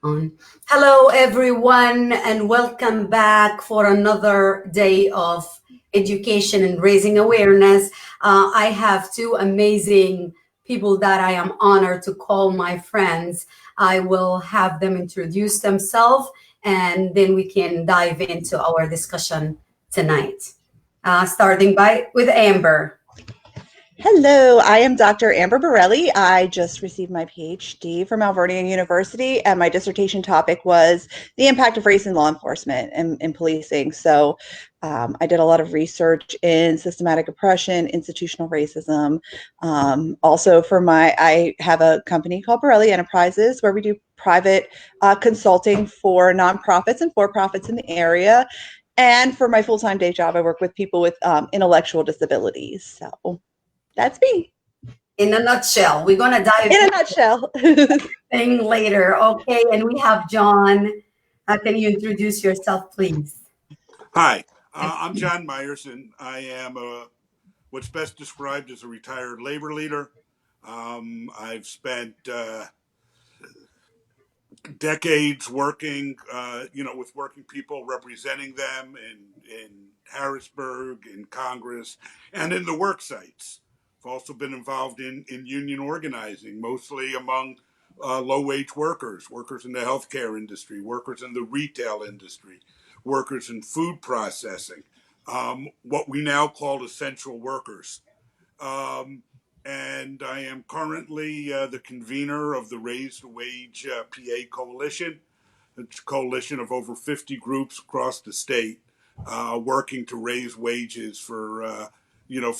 On. Hello, everyone, and welcome back for another day of education and raising awareness. I have two amazing people that I am honored to call my friends. I will have them introduce themselves, and then we can dive into our discussion tonight. Starting by with Amber. Hello, I am Dr. Amber Borelli. I just received my PhD from Albernian University, and my dissertation topic was the impact of race in law enforcement and in policing. I did a lot of research in systematic oppression, institutional racism. I have a company called Borelli Enterprises where we do private consulting for nonprofits and for-profits in the area. And for my full-time day job, I work with people with intellectual disabilities. So that's me In a nutshell, we're going to dive in a nutshell. thing later. Okay, and we have John. Can you introduce yourself, please? Hi, I'm John Myers, and I am what's best described as a retired labor leader. I've spent decades working, with working people, representing them in Harrisburg, in Congress, and in the work sites. I've also been involved in union organizing, mostly among low-wage workers, workers in the healthcare industry, workers in the retail industry, workers in food processing, what we now call essential workers. Um, and I am currently the convener of the Raised Wage PA Coalition. It's a coalition of over 50 groups across the state working to raise wages for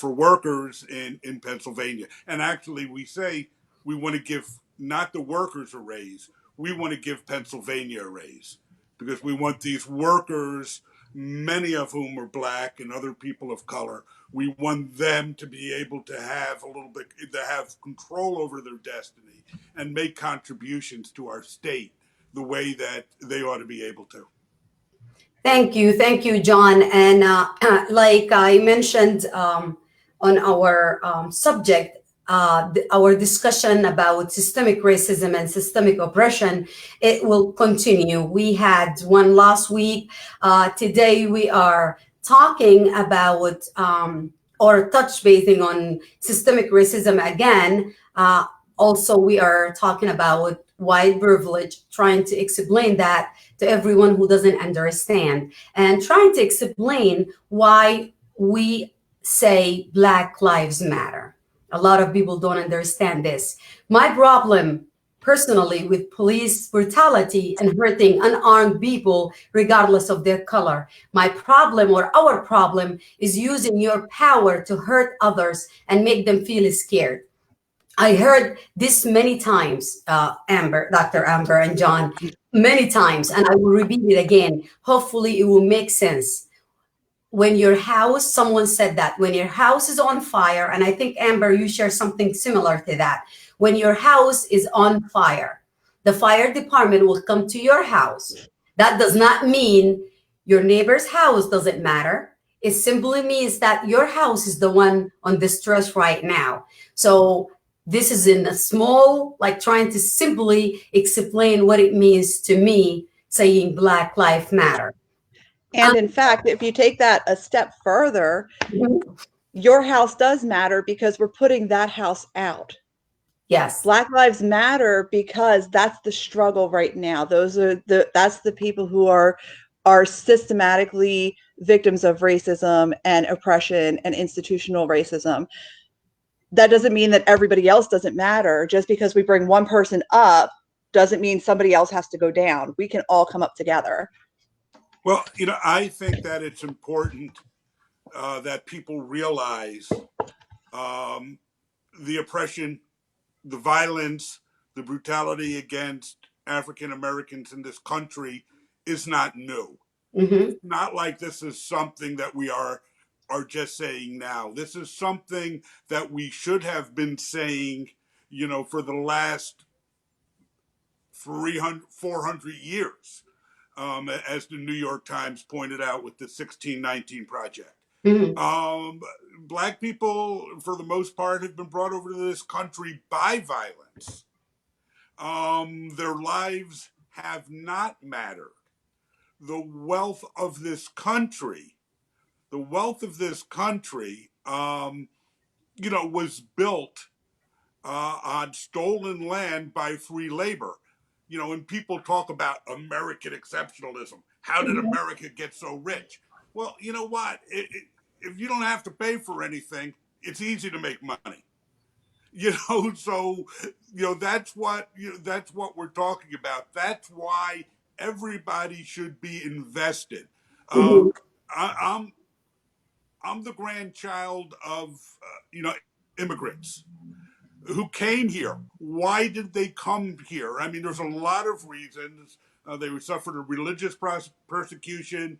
workers in Pennsylvania. And actually, we say we want to give not the workers a raise, we want to give Pennsylvania a raise because we want these workers, many of whom are black and other people of color, we want them to be able to have a little bit, to have control over their destiny and make contributions to our state the way that they ought to be able to. Thank you, John. And like I mentioned on our subject, our discussion about systemic racism and systemic oppression, it will continue. We had one last week. Today we are talking about or touch basing on systemic racism again. Also, we are talking about white privilege, trying to explain that to everyone who doesn't understand, and trying to explain why we say Black Lives Matter. A lot of people don't understand this. My problem personally with police brutality and hurting unarmed people regardless of their color. My problem or our problem is using your power to hurt others and make them feel scared. I heard this many times, Amber, Dr. Amber and John, many times, and I will repeat it again. Hopefully, it will make sense. When your house, someone said that, when your house is on fire, and I think, Amber, you share something similar to that. When your house is on fire, the fire department will come to your house. That does not mean your neighbor's house doesn't matter. It simply means that your house is the one on distress right now. So this is in a small, like trying to simply explain what it means to me saying Black Lives Matter. And in fact, if you take that a step further, your house does matter because we're putting that house out. Yes. Black Lives Matter because that's the struggle right now. That's the people who are systematically victims of racism and oppression and institutional racism. That doesn't mean that everybody else doesn't matter. Just because we bring one person up doesn't mean somebody else has to go down. We can all come up together. Well, I think that it's important that people realize the oppression, the violence, the brutality against African Americans in this country is not new. Mm-hmm. Not like this is something that we are just saying now. This is something that we should have been saying, for the last 400 years, as the New York Times pointed out with the 1619 Project. Mm-hmm. Black people, for the most part, have been brought over to this country by violence. Their lives have not mattered. The wealth of this country, the wealth of this country, was built on stolen land by free labor. And people talk about American exceptionalism. How did America get so rich? Well, you know what? If you don't have to pay for anything, it's easy to make money. So that's what we're talking about. That's why everybody should be invested. Mhm. I, I'm the grandchild of immigrants who came here. Why did they come here? I mean, there's a lot of reasons. They suffered a religious persecution,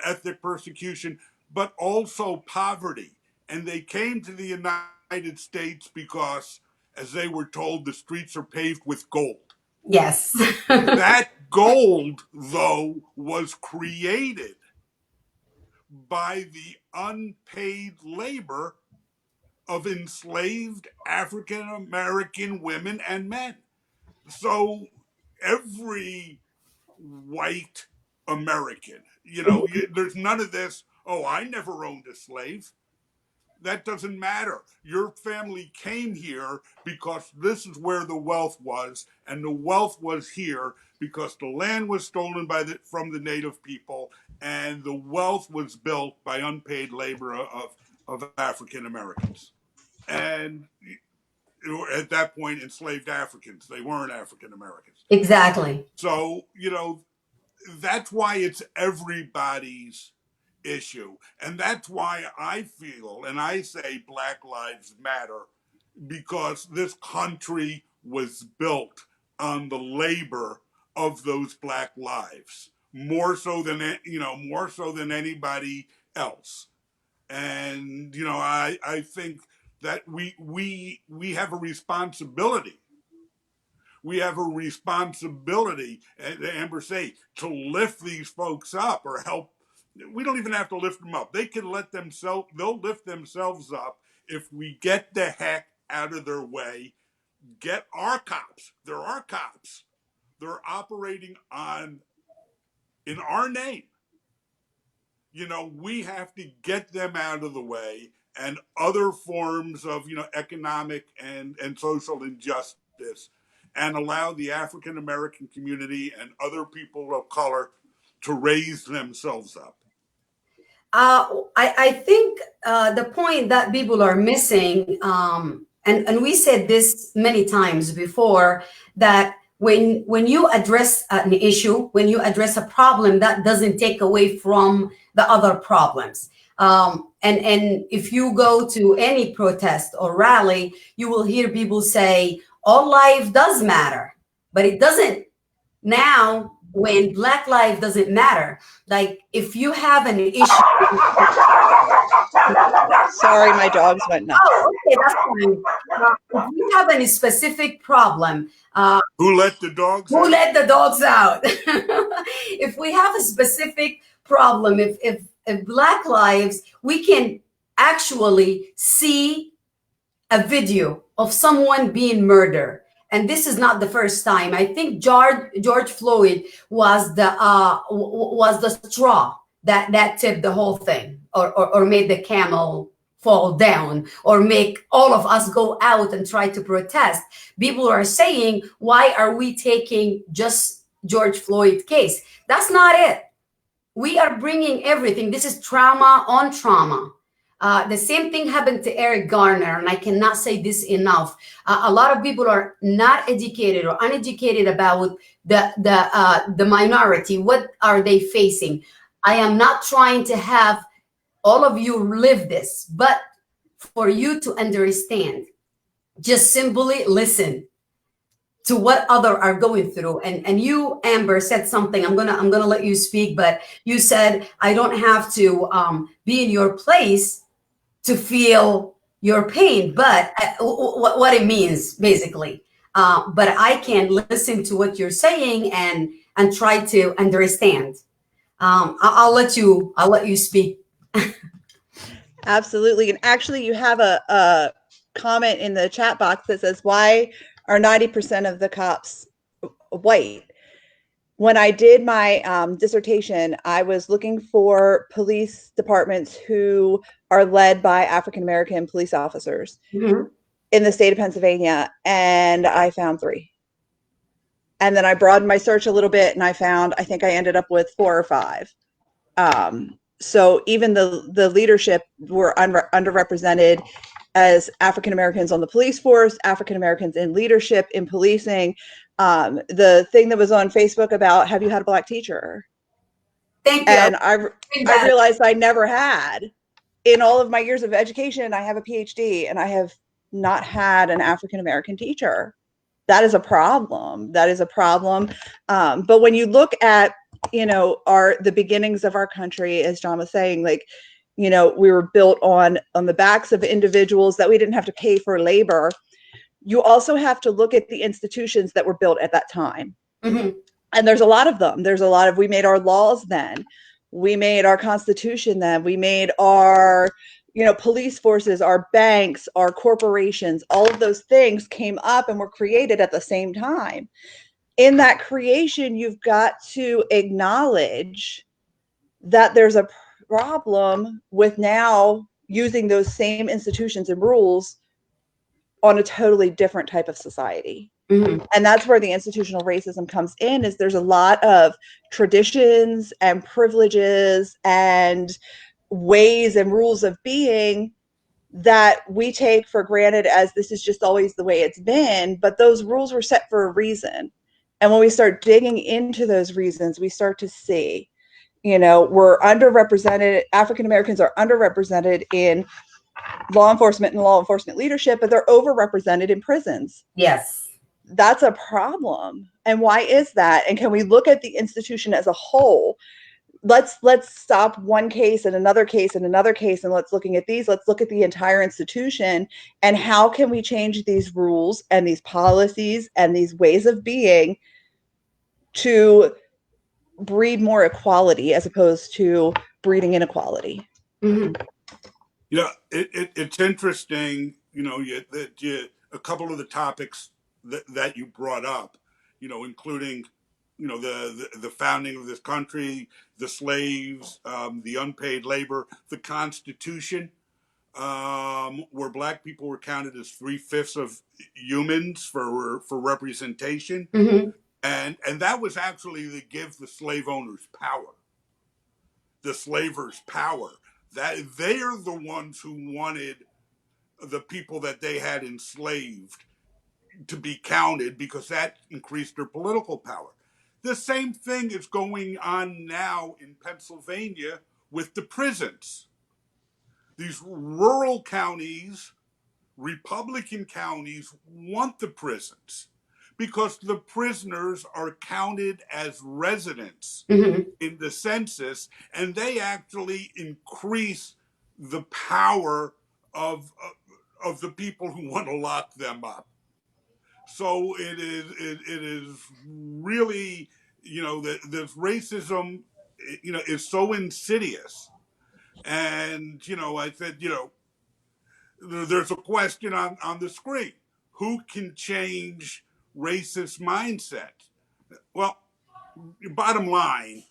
ethnic persecution, but also poverty. And they came to the United States because, as they were told, the streets are paved with gold. Yes. That gold, though, was created by the unpaid labor of enslaved African American women and men. So every white American, there's none of this, oh, I never owned a slave. That doesn't matter. Your family came here because this is where the wealth was, and the wealth was here because the land was stolen from the native people, and the wealth was built by unpaid labor of African Americans. And at that point, enslaved Africans. They weren't African Americans. Exactly. So, that's why it's everybody's issue. And that's why I feel and I say Black Lives Matter, because this country was built on the labor of those black lives, more so than anybody else. And I think that we have a responsibility. We have a responsibility, Amber say, to lift these folks up or help. We don't even have to lift them up. They can they'll lift themselves up if we get the heck out of their way. Get our cops. They're our cops. They're operating in our name. We have to get them out of the way, and other forms of, economic and social injustice, and allow the African American community and other people of color to raise themselves up. I think the point that people are missing, and we said this many times before, that when you address an issue, when you address a problem, that doesn't take away from the other problems. And if you go to any protest or rally, you will hear people say, all life does matter, but it doesn't now when Black life doesn't matter. Like if you have an issue. Sorry, my dogs went nuts. Oh, okay, that's fine. If you have any specific problem, Who let the dogs who out? let the dogs out? If we have a specific problem, if Black lives, we can actually see a video of someone being murdered. And this is not the first time. I think George Floyd was the straw that tipped the whole thing, or made the camel fall down, or make all of us go out and try to protest. People are saying, why are we taking just George Floyd case? That's not it. We are bringing everything. This is trauma on trauma. The same thing happened to Eric Garner, and I cannot say this enough. A lot of people are not educated or uneducated about the minority. What are they facing? I am not trying to have all of you live this, but for you to understand, just simply listen to what other are going through. And you, Amber, said something. I'm gonna let you speak, but you said I don't have to be in your place to feel your pain, but what it means basically. But I can listen to what you're saying and try to understand. I'll let you speak. Absolutely. And actually, you have a comment in the chat box that says, why are 90% of the cops white? when I did my dissertation, I was looking for police departments who are led by African American police officers in the state of Pennsylvania, and I found 3. And then I broadened my search a little bit, and I think I ended up with 4 or 5. So even the leadership were underrepresented as African Americans on the police force, African Americans in leadership, in policing. The thing that was on Facebook about, have you had a Black teacher? Thank you. And I realized I never had. In all of my years of education, I have a PhD, and I have not had an African American teacher. That is a problem. That is a problem. But when you look at, the beginnings of our country, as John was saying, like, we were built on the backs of individuals that we didn't have to pay for labor. You also have to look at the institutions that were built at that time. And there's a lot of them. We made our laws then. We made our Constitution then. We made our, police forces, our banks, our corporations. All of those things came up and were created at the same time. In that creation, you've got to acknowledge that there's a problem with now using those same institutions and rules on a totally different type of society. And that's where the institutional racism comes in, is there's a lot of traditions and privileges and ways and rules of being that we take for granted as this is just always the way it's been, but those rules were set for a reason. And when we start digging into those reasons, we start to see, we're underrepresented. African Americans are underrepresented in law enforcement and law enforcement leadership, but they're overrepresented in prisons. Yes. That's a problem. And why is that? And can we look at the institution as a whole? Let's stop one case and another case and another case, and let's look at the entire institution, and how can we change these rules and these policies and these ways of being to breed more equality as opposed to breeding inequality. It's interesting, that a couple of the topics that you brought up, including, the founding of this country, the slaves, the unpaid labor, the Constitution, where Black people were counted as 3/5 of humans for representation, and that was actually to give the slave owners power, the slavers power. That they are the ones who wanted the people that they had enslaved to be counted, because that increased their political power. The same thing is going on now in Pennsylvania with the prisons. These rural counties, Republican counties, want the prisons because the prisoners are counted as residents in the census, and they actually increase the power of the people who want to lock them up. So it is really, this racism, is so insidious. And, I said, there's a question on the screen. Who can change racist mindset? Well, bottom line,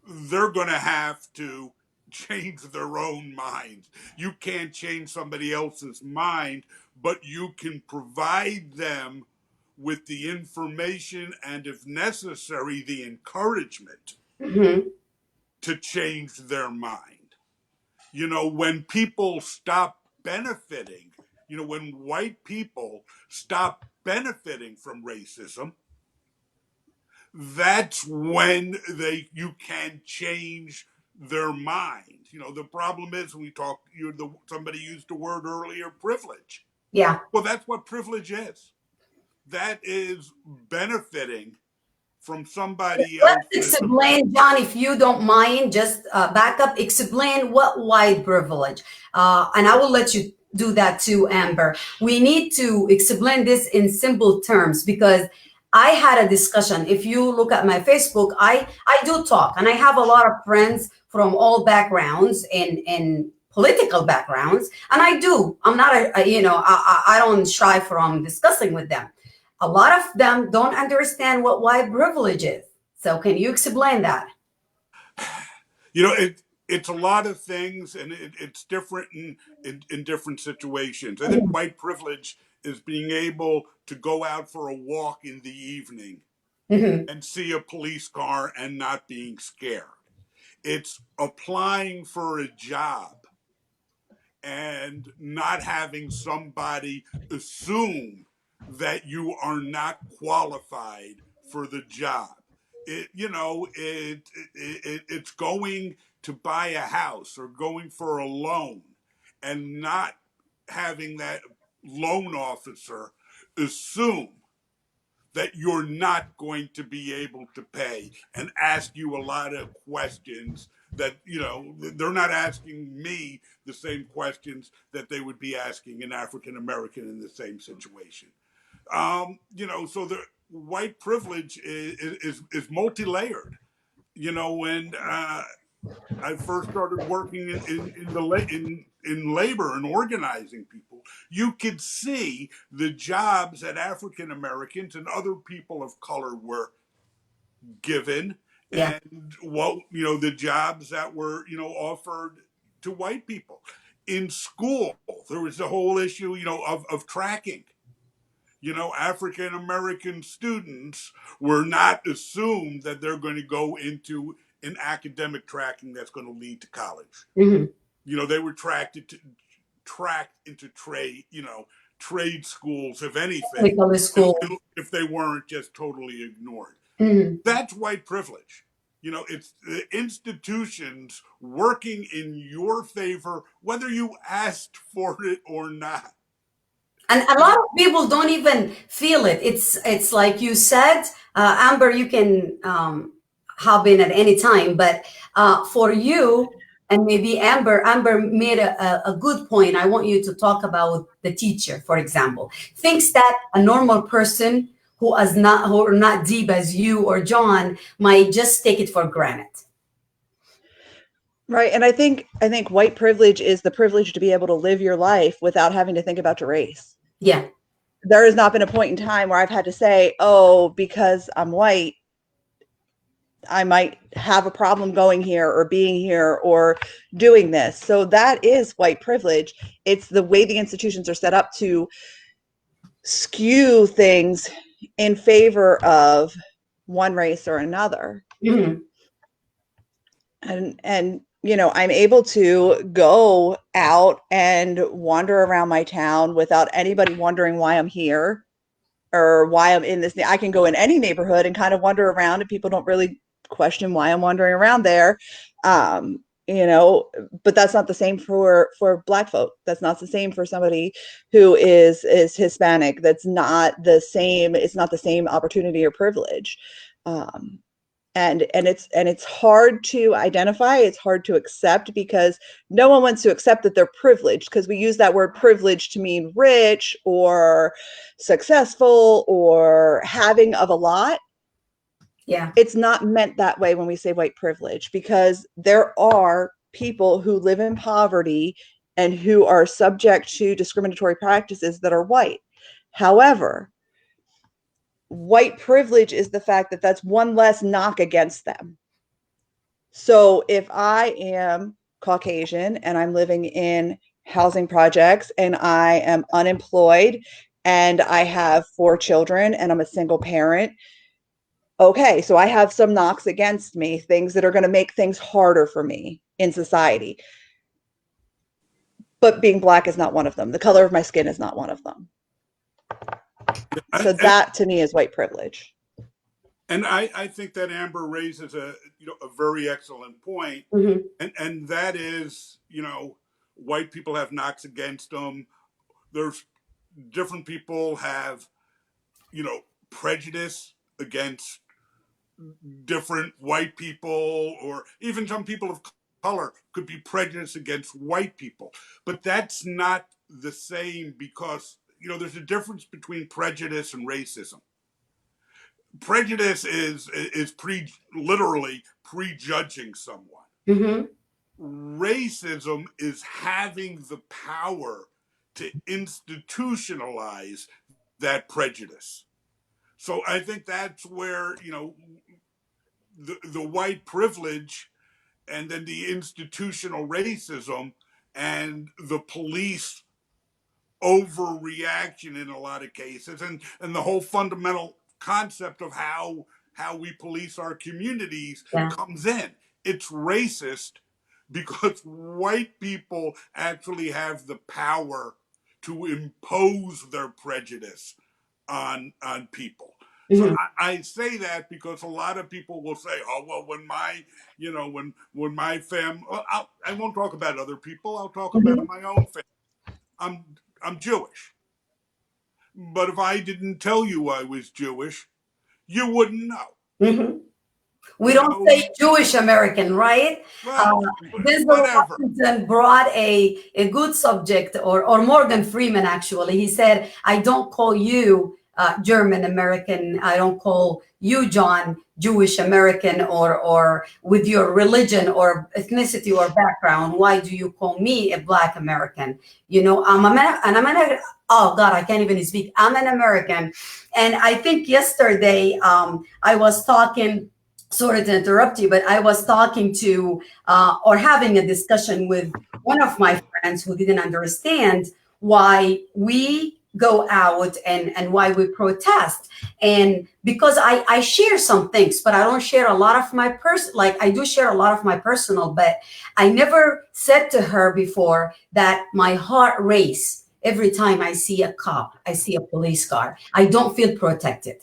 they're going to have to change their own mind. You can't change somebody else's mind, but you can provide them with the information and, if necessary, the encouragement to change their mind. When people stop benefiting, when white people stop benefiting from racism, that's when you can change their mind. The problem is, somebody used the word earlier, privilege. Yeah. Well, that's what privilege is. That is benefiting from somebody else. Let's explain, John, if you don't mind, just back up, explain what white privilege. And I will let you do that too, Amber. We need to explain this in simple terms, because I had a discussion. If you look at my Facebook, I do talk, and I have a lot of friends from all backgrounds in political backgrounds, and I'm not I don't shy from discussing with them. A lot of them don't understand what white privilege is. So can you explain that? You know, it's a lot of things, and it's different in different situations. I think Mhm. white privilege is being able to go out for a walk in the evening Mhm. and see a police car and not being scared. It's applying for a job and not having somebody assume that you are not qualified for the job. It's going to buy a house or going for a loan and not having that loan officer assume that you're not going to be able to pay and ask you a lot of questions that, they're not asking me the same questions that they would be asking an African American in the same situation. So the white privilege is multi-layered. When I first started working in labor and organizing people, you could see the jobs that African Americans and other people of color were given, Yeah. and the jobs that were offered to white people. In school, there was the whole issue of tracking. African American students were not assumed that they're going to go into an academic tracking that's going to lead to college. Mhm. They were tracked into trade schools, if anything, Technical school. if they weren't just totally ignored. Mhm. That's white privilege. It's the institutions working in your favor, whether you asked for it or not. And a You lot know, of people don't even feel it. It's like you said, Amber. You can hop in at any time, but for you and maybe Amber made a good point. I want you to talk about the teacher, for example, thinks that a normal person who are not deep as you or John might just take it for granted. Right. And I think white privilege is the privilege to be able to live your life without having to think about your race. Yeah. There has not been a point in time where I've had to say, "Oh, because I'm white, I might have a problem going here or being here or doing this." So that is white privilege. It's the way the institutions are set up to skew things in favor of one race or another. Mhm. And I'm able to go out and wander around my town without anybody wondering why I'm here or why I'm in this. I can go in any neighborhood and kind of wander around, and people don't really question why I'm wandering around there. um you know but that's not the same for black folk. That's not the same for somebody who is Hispanic. That's not the same. It's not the same opportunity or privilege. um and it's hard to identify. It's hard to accept because no one wants to accept that they're privileged, because we use that word privilege to mean rich or successful or having of a lot. Yeah. It's not meant that way when we say white privilege, because there are people who live in poverty and who are subject to discriminatory practices that are white. However, white privilege is the fact that that's one less knock against them. So if I am Caucasian and I'm living in housing projects and I am unemployed and I have 4 children and I'm a single parent, okay, so I have some knocks against me, things that are going to make things harder for me in society. But being black is not one of them. The color of my skin is not one of them. I, So I, that to me is white privilege. and I think that Amber raises a very excellent point, Mhm. and that is, white people have knocks against them. There's different people have prejudice against different white people, or even some people of color could be prejudiced against white people. But that's not the same, because there's a difference between prejudice and racism. Prejudice is literally prejudging someone. Mhm. Racism is having the power to institutionalize that prejudice. So I think that's where the white privilege, and then the institutional racism and the police overreaction in a lot of cases, and the whole fundamental concept of how we police our communities Yeah. comes in. It's racist because white people actually have the power to impose their prejudice on people. So Mhm. I say that because a lot of people will say, "Oh well, when my when my family, I won't talk about other people. I'll talk about Mhm. my own family. I'm I'm Jewish, but if I didn't tell you I was Jewish, you wouldn't know. Mhm. We You don't know, say Jewish American, right? Uh, well, Denzel whatever. Washington brought a good subject, or Morgan Freeman actually. He said, I don't call you German American. I don't call you, John, Jewish American, or with your religion or ethnicity or background. Why do you call me a Black American? You know, oh God, I can't even speak. I'm an American. And I think yesterday I was talking, sorry to interrupt you, but I was talking to or having a discussion with one of my friends who didn't understand why we go out and why we protest. And because I share some things, but I don't share a lot of my like I do share a lot of my personal, but I never said to her before that my heart race every time I see a cop, I see a police car. I don't feel protected.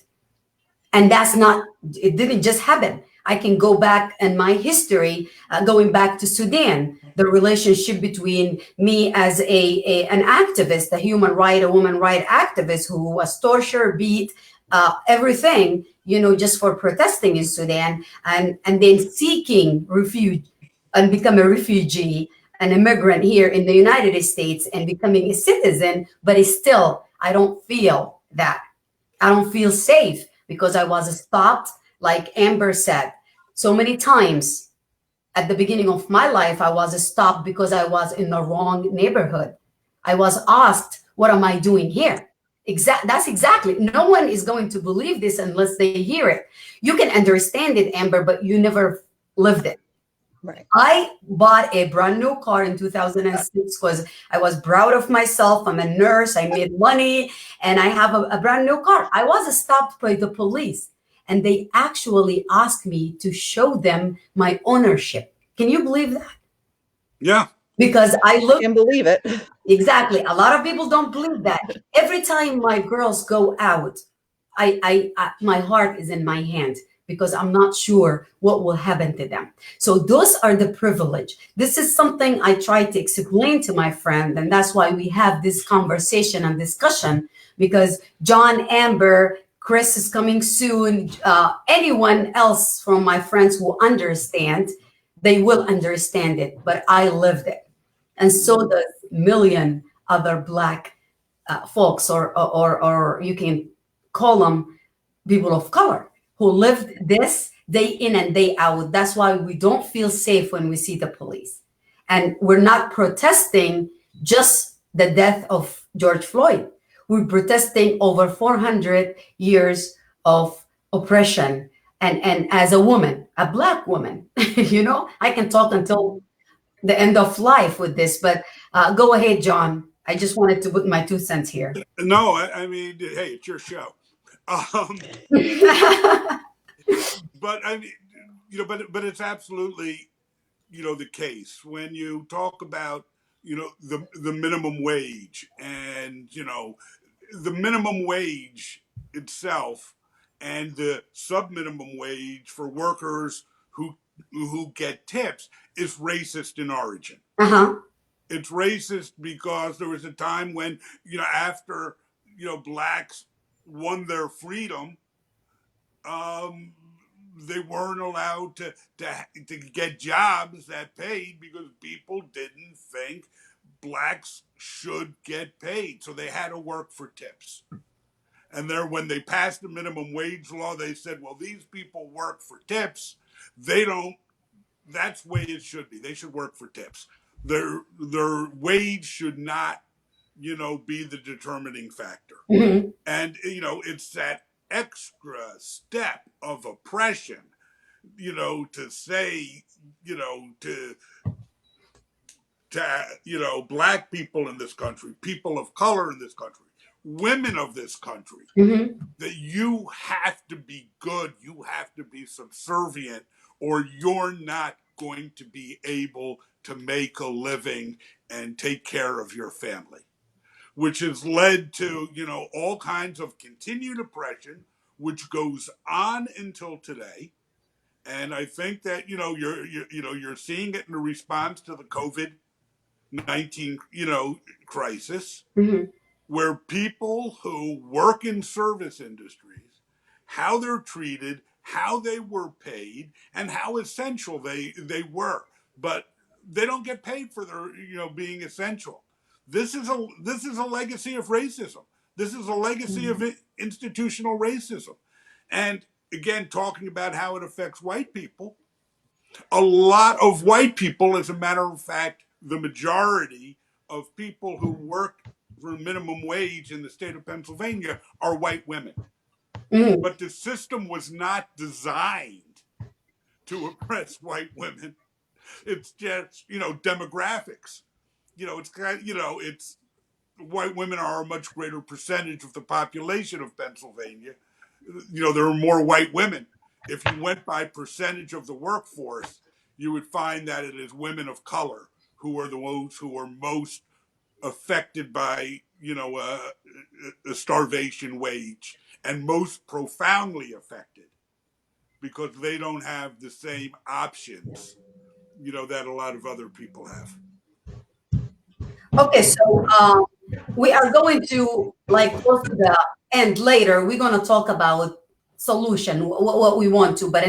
And that's not, it didn't just happen. I can go back in my history, going back to Sudan, the relationship between me as an activist, a human right, a woman right activist who was tortured, beat, everything, you know, just for protesting in Sudan, and then seeking refuge and become a refugee, an immigrant here in the United States and becoming a citizen, but it's still, I don't feel that. I don't feel safe because I was stopped, like Amber said, so many times at the beginning of my life. I was stopped because I was in the wrong neighborhood. I was asked, what am I doing here? That's exactly. No one is going to believe this unless they hear it. You can understand it, Amber, but you never lived it. Right. I bought a brand new car in 2006 because I was proud of myself. I'm a nurse, I made money, and I have a brand new car. I was stopped by the police, and they actually asked me to show them my ownership. Can you believe that? Yeah. Because I I look can believe it. exactly. A lot of people don't believe that. Every time my girls go out, my heart is in my hand because I'm not sure what will happen to them. So those are the privilege. This is something I try to explain to my friend, and that's why we have this conversation and discussion. Because John, Amber, Chris is coming soon. Anyone else from my friends who understand, they will understand it. But I lived it, and so does million other Black folks, or you can call them people of color who lived this day in and day out. That's why we don't feel safe when we see the police. And we're not protesting just the death of George Floyd. We're protesting over 400 years of oppression. And as a woman, a Black woman, you know, I can talk until the end of life with this, but go ahead, John. I just wanted to put my 2 cents here. No, I mean, hey, it's your show. Um, but I mean, but it's absolutely, the case when you talk about, the minimum wage, and the minimum wage itself and the sub minimum wage for workers who get tips is racist in origin. Uh-huh. It's racist because there was a time when, after, blacks won their freedom, um, they weren't allowed to get jobs that paid because people didn't think blacks should get paid. So they had to work for tips. And there, when they passed the minimum wage law, they said, well, these people work for tips. They don't, that's the way it should be. They should work for tips. Their wage should not, be the determining factor. Mhm. And, it's that extra step of oppression to say, to black people in this country, people of color in this country, women of this country, Mm-hmm. that you have to be good, you have to be subservient, or you're not going to be able to make a living and take care of your family, which has led to, all kinds of continued oppression, which goes on until today. And I think that, you're seeing it in the response to the COVID-19, crisis, Mm-hmm. where people who work in service industries, how they're treated, how they were paid, and how essential they were. But they don't get paid for their, being essential. This is a legacy of racism. This is a legacy of institutional racism. And again, talking about how it affects white people, a lot of white people, as a matter of fact, the majority of people who work for minimum wage in the state of Pennsylvania are white women. Mm-hmm. But the system was not designed to oppress white women. It's just, demographics. It's kind of, it's white women are a much greater percentage of the population of Pennsylvania. There are more white women. If you went by percentage of the workforce, you would find that it is women of color who are the ones who are most affected by, a starvation wage, and most profoundly affected because they don't have the same options, that a lot of other people have. Okay, so we are going to like close to the end later. We're going to talk about solution, what we want to, but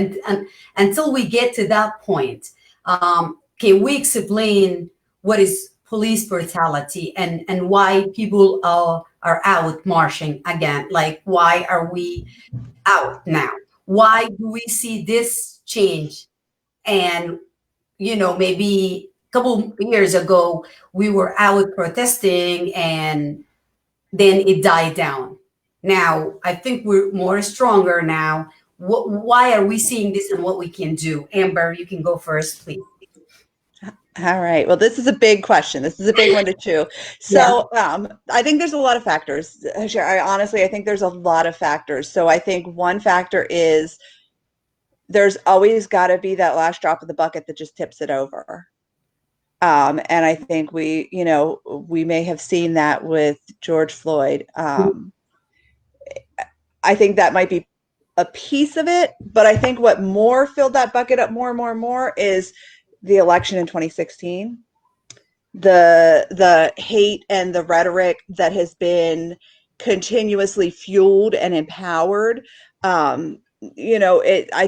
until we get to that point, can we explain what is police brutality and why people are out marching again? Like, why are we out now? Why do we see this change? And maybe a couple years ago, we were out protesting and then it died down. Now, I think we're more stronger now. Why are we seeing this and what we can do? Amber, you can go first, please. All right. Well, this is a big question. This is a big one to chew. Yeah. So, I think there's a lot of factors. I think there's a lot of factors. So, I think one factor is there's always got to be that last drop of the bucket that just tips it over. And I think we may have seen that with George Floyd. I think that might be a piece of it, but I think what more filled that bucket up more and more and more is the election in 2016. The hate and the rhetoric that has been continuously fueled and empowered. I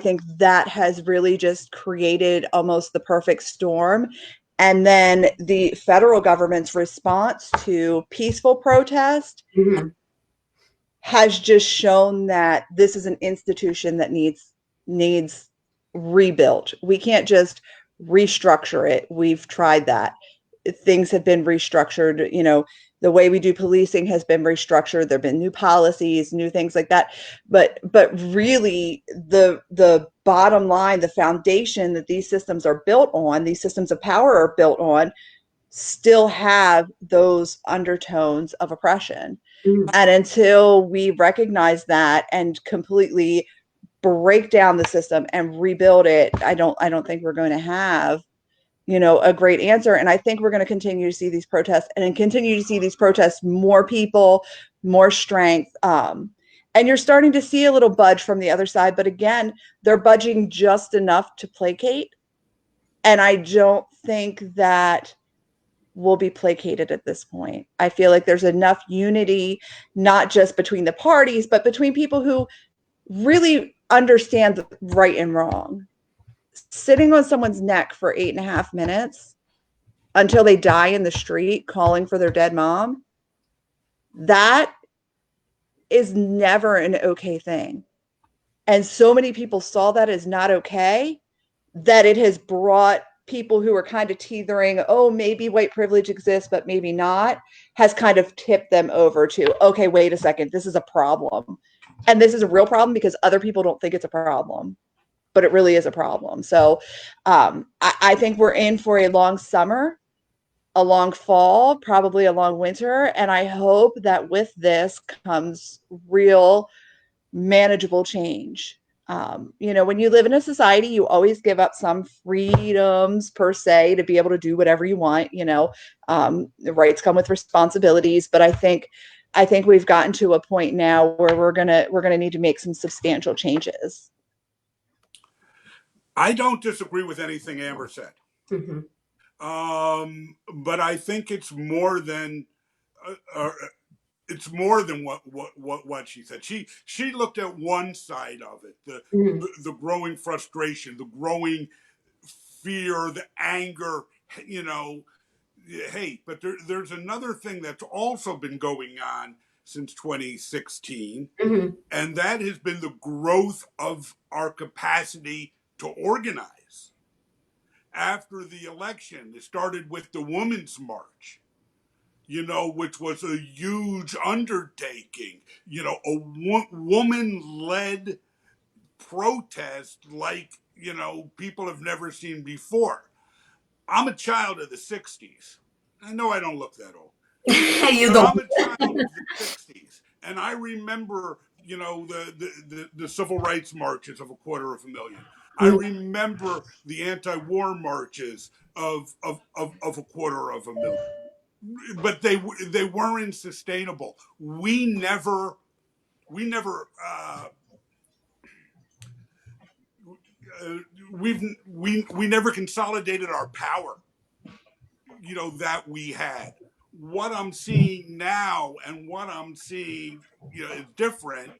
think that has really just created almost the perfect storm. And then the federal government's response to peaceful protest Mhm. has just shown that this is an institution that needs rebuilt. We can't just restructure it. We've tried that. Things have been restructured. The way we do policing has been restructured. There've been new policies, new things like that. But really, the bottom line, the foundation that these systems are built on, these systems of power are built on, still have those undertones of oppression. Mhm. And until we recognize that and completely break down the system and rebuild it, I don't think we're going to have, a great answer. And I think we're going to continue to see these protests and continue to see these protests, more people, more strength. And you're starting to see a little budge from the other side. But again, they're budging just enough to placate. And I don't think that will be placated at this point. I feel like there's enough unity, not just between the parties, but between people who really understand the right and wrong. Sitting on someone's neck for 8.5 minutes until they die in the street calling for their dead mom, that is never an okay thing. And so many people saw that as not okay that it has brought people who are kind of teetering, oh, maybe white privilege exists, but maybe not, has kind of tipped them over to, okay, wait a second, this is a problem. And this is a real problem because other people don't think it's a problem. but it really is a problem. So I think we're in for a long summer, a long fall, probably a long winter. And I hope that with this comes real manageable change. When you live in a society, you always give up some freedoms per se to be able to do whatever you want. The rights come with responsibilities, but I think we've gotten to a point now where we're gonna need to make some substantial changes. I don't disagree with anything Amber said. Mm-hmm. But I think it's more than what she said. She looked at one side of it, Mm-hmm. the growing frustration, the growing fear, the anger. You know, hey, but there's another thing that's also been going on since 2016, Mm-hmm. and that has been the growth of our capacity to organize. After the election, it started with the Women's March, which was a huge undertaking, a woman led protest like, people have never seen before. I'm a child of the 60s. I know I don't look that old, You but I'm don't. a child of the 60s. And I remember, the civil rights marches of 250,000. I remember the anti war marches of 250,000. But they weren't sustainable. Uh, we never consolidated our power, that we had. What I'm seeing now and what I'm seeing, is different.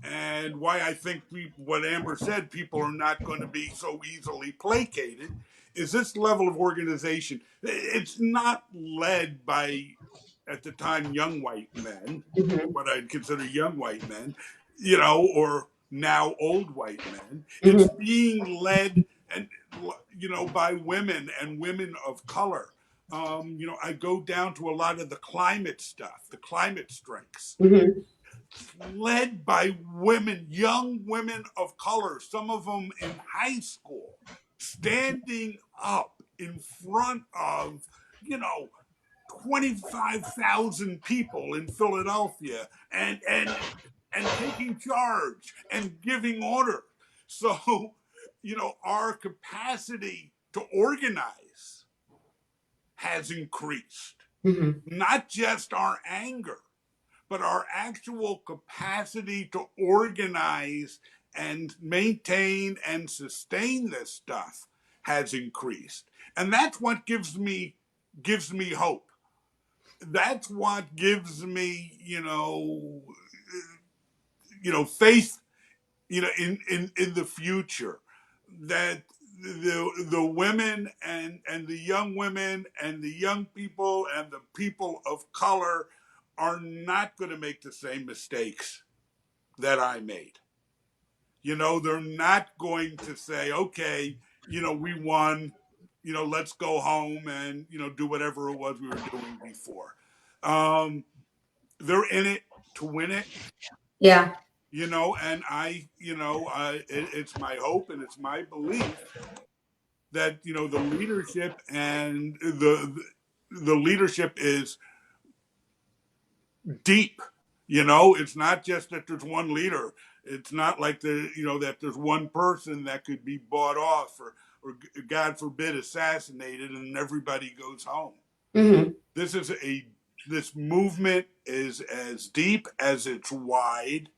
And why I think what Amber said, people are not going to be so easily placated, is this level of organization. It's not led by, at the time, young white men, Mm-hmm. what I'd consider young white men, or now old white men. It's Mm-hmm. being led, and by women and women of color. I go down to a lot of the climate stuff, the climate strikes, Mm-hmm. led by women, young women of color, some of them in high school, standing up in front of, you know, 25,000 people in Philadelphia, and taking charge and giving order. So, our capacity to organize has increased. Mm-hmm. Not just our anger, but our actual capacity to organize and maintain and sustain this stuff has increased. And that's what gives me hope. That's what gives me, faith, in the future, that the women and the young women and the young people and the people of color are not going to make the same mistakes that I made. They're not going to say, okay, we won, let's go home and, do whatever it was we were doing before. Um, they're in it to win it, Yeah. and it's my hope and it's my belief that, the leadership and the leadership is deep. It's not just that there's one leader. It's not like that there's one person that could be bought off or God forbid assassinated and everybody goes home. Mm-hmm. This is this movement is as deep as it's wide,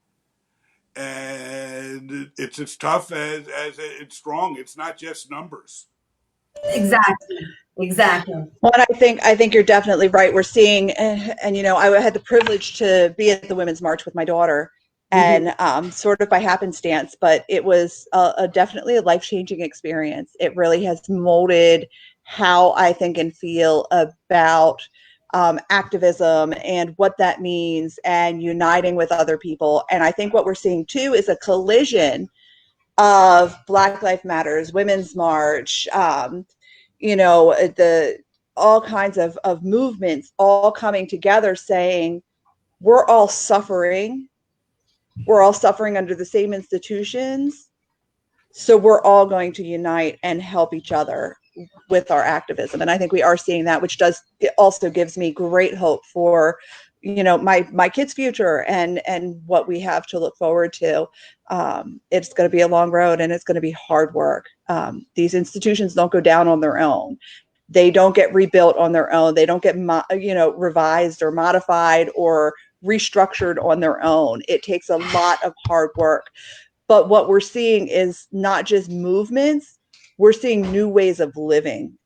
and it's as tough as it's strong. It's not just numbers. Exactly. Exactly. Well, and I think you're definitely right. We're seeing, and I had the privilege to be at the Women's March with my daughter, Mm-hmm. and sort of by happenstance, but it was definitely a life-changing experience. It really has molded how I think and feel about activism and what that means, and uniting with other people. And I think what we're seeing too is a collision of Black Lives Matters, Women's March, the all kinds of movements all coming together saying we're all suffering under the same institutions, So we're all going to unite and help each other with our activism. And I think we are seeing that, which does, it also gives me great hope for, you know, my kids' future and what we have to look forward to. It's going to be a long road and it's going to be hard work. These institutions don't go down on their own. They don't get rebuilt on their own. They don't get, revised or modified or restructured on their own. It takes a lot of hard work. But what we're seeing is not just movements, we're seeing new ways of living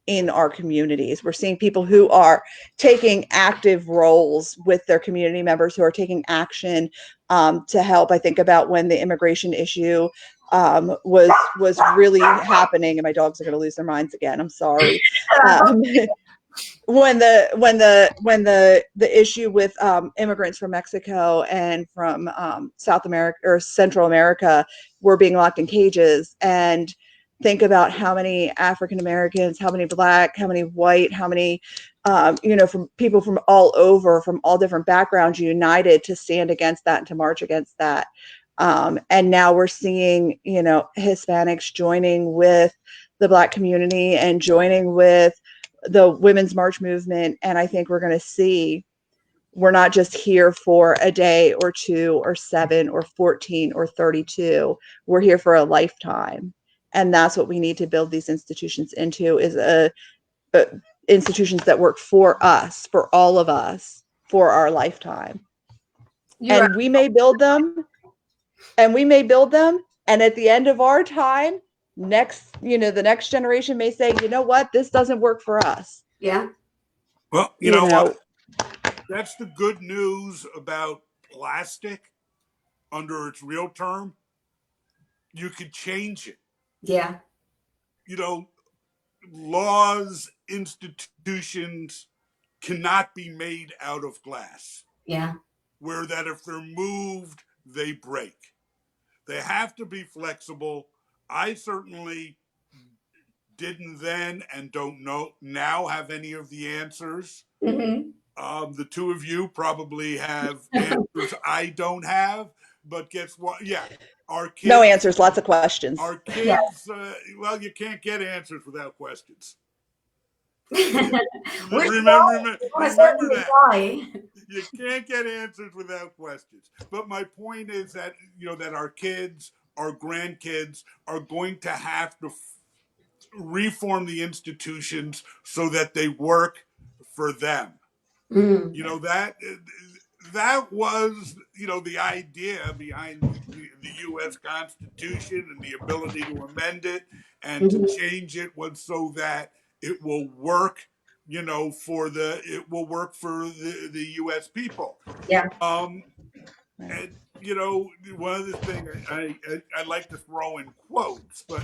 in our communities. We're seeing people who are taking active roles with their community members, who are taking action to help. I think about when the immigration issue was really happening, and my dogs are going to lose their minds again. I'm sorry. Um, when the issue with immigrants from Mexico and from South America or Central America were being locked in cages, and think about how many African Americans, how many Black, how many white, how many from people from all over, from all different backgrounds, united to stand against that and to march against that. And now we're seeing Hispanics joining with the Black community and joining with the Women's March movement. And I think we're going to see we're not just here for a day or two or 7 or 14 or 32. We're here for a lifetime. And that's what we need to build these institutions into, is institutions that work for us, for all of us, for our lifetime. You're And we may build them, and at the end of our time, the next generation may say, you know what, this doesn't work for us. Yeah. Well, you You know know, what? That's the good news about plastic under its real term. You could change it. Yeah. You know, laws, institutions cannot be made out of glass, Yeah. where that if they're moved, they break. They have to be flexible. I certainly didn't then and don't know now have any of the answers. Mm-hmm. The two of you probably have answers I don't have, but guess what? Yeah, our no kids, answers, lots of questions. our Yeah. kids. Well, you can't get answers without questions. We're Remember, going to remember certainly that. try. You can't get answers without questions. But my point is that that our kids, our grandkids, are going to have to reform the institutions so that they work for them. Mm. You know that was the idea behind the U.S. Constitution and the ability to amend it and to Mhm. change it was so that it will work. It will work for the U.S. people. Yeah. Um, Right. and one of the things I like to throw in quotes, but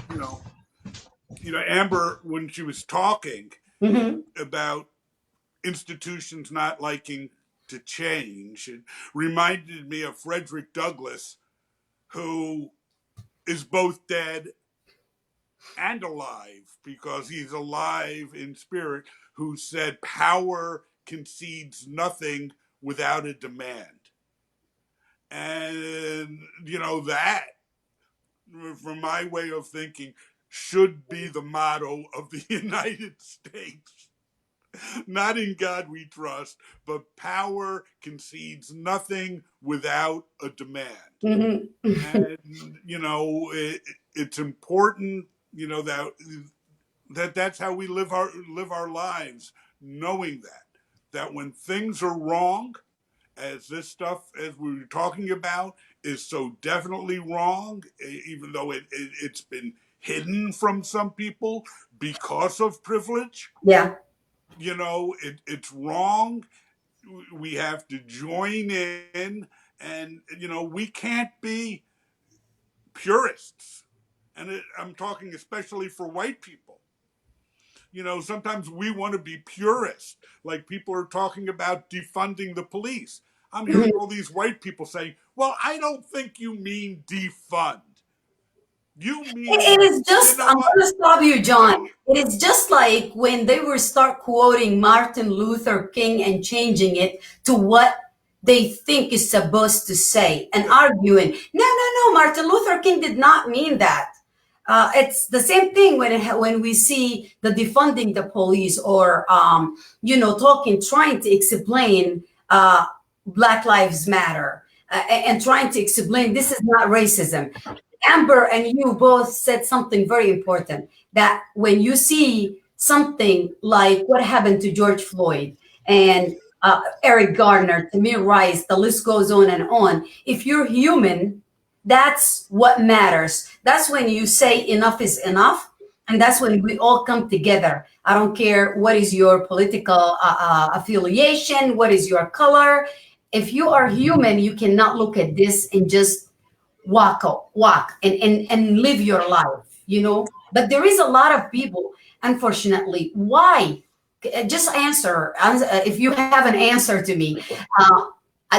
Amber, when she was talking Hmm. about institutions not liking to change, it reminded me of Frederick Douglass, who is both dead and alive because he's alive in spirit, who said, "Power concedes nothing without a demand." And, that, from my way of thinking, should be the motto of the United States. Not in God we trust, but power concedes nothing without a demand. Hmm. And, it's important, that's how we live our lives, knowing that when things are wrong, as this stuff as we were talking about is so definitely wrong, even though it's been hidden from some people because of privilege. Yeah. It's wrong. We have to join in, and we can't be purists. And I'm talking especially for white people. Sometimes we want to be purist, like people are talking about defunding the police. I'm hearing Mhm. all these white people saying, "Well, I don't think you mean defund. You It mean, is you just, know I'm what? going to stop you, John. I It is just like when they were start quoting Martin Luther King and changing it to what they think is supposed to say and yeah, arguing. No, no, no, Martin Luther King did not mean that. It's the same thing when we see the defunding the police, or talking, trying to explain Black Lives Matter, and trying to explain this is not racism. Amber and you both said something very important, that when you see something like what happened to George Floyd and Eric Garner, Tamir Rice, the list goes on and on. If you're human, that's what matters. That's when you say enough is enough. And that's when we all come together. I don't care what is your political affiliation, what is your color. If you are human, you cannot look at this and just walk and live your life. But there is a lot of people, unfortunately. Why? Just answer if you have an answer to me.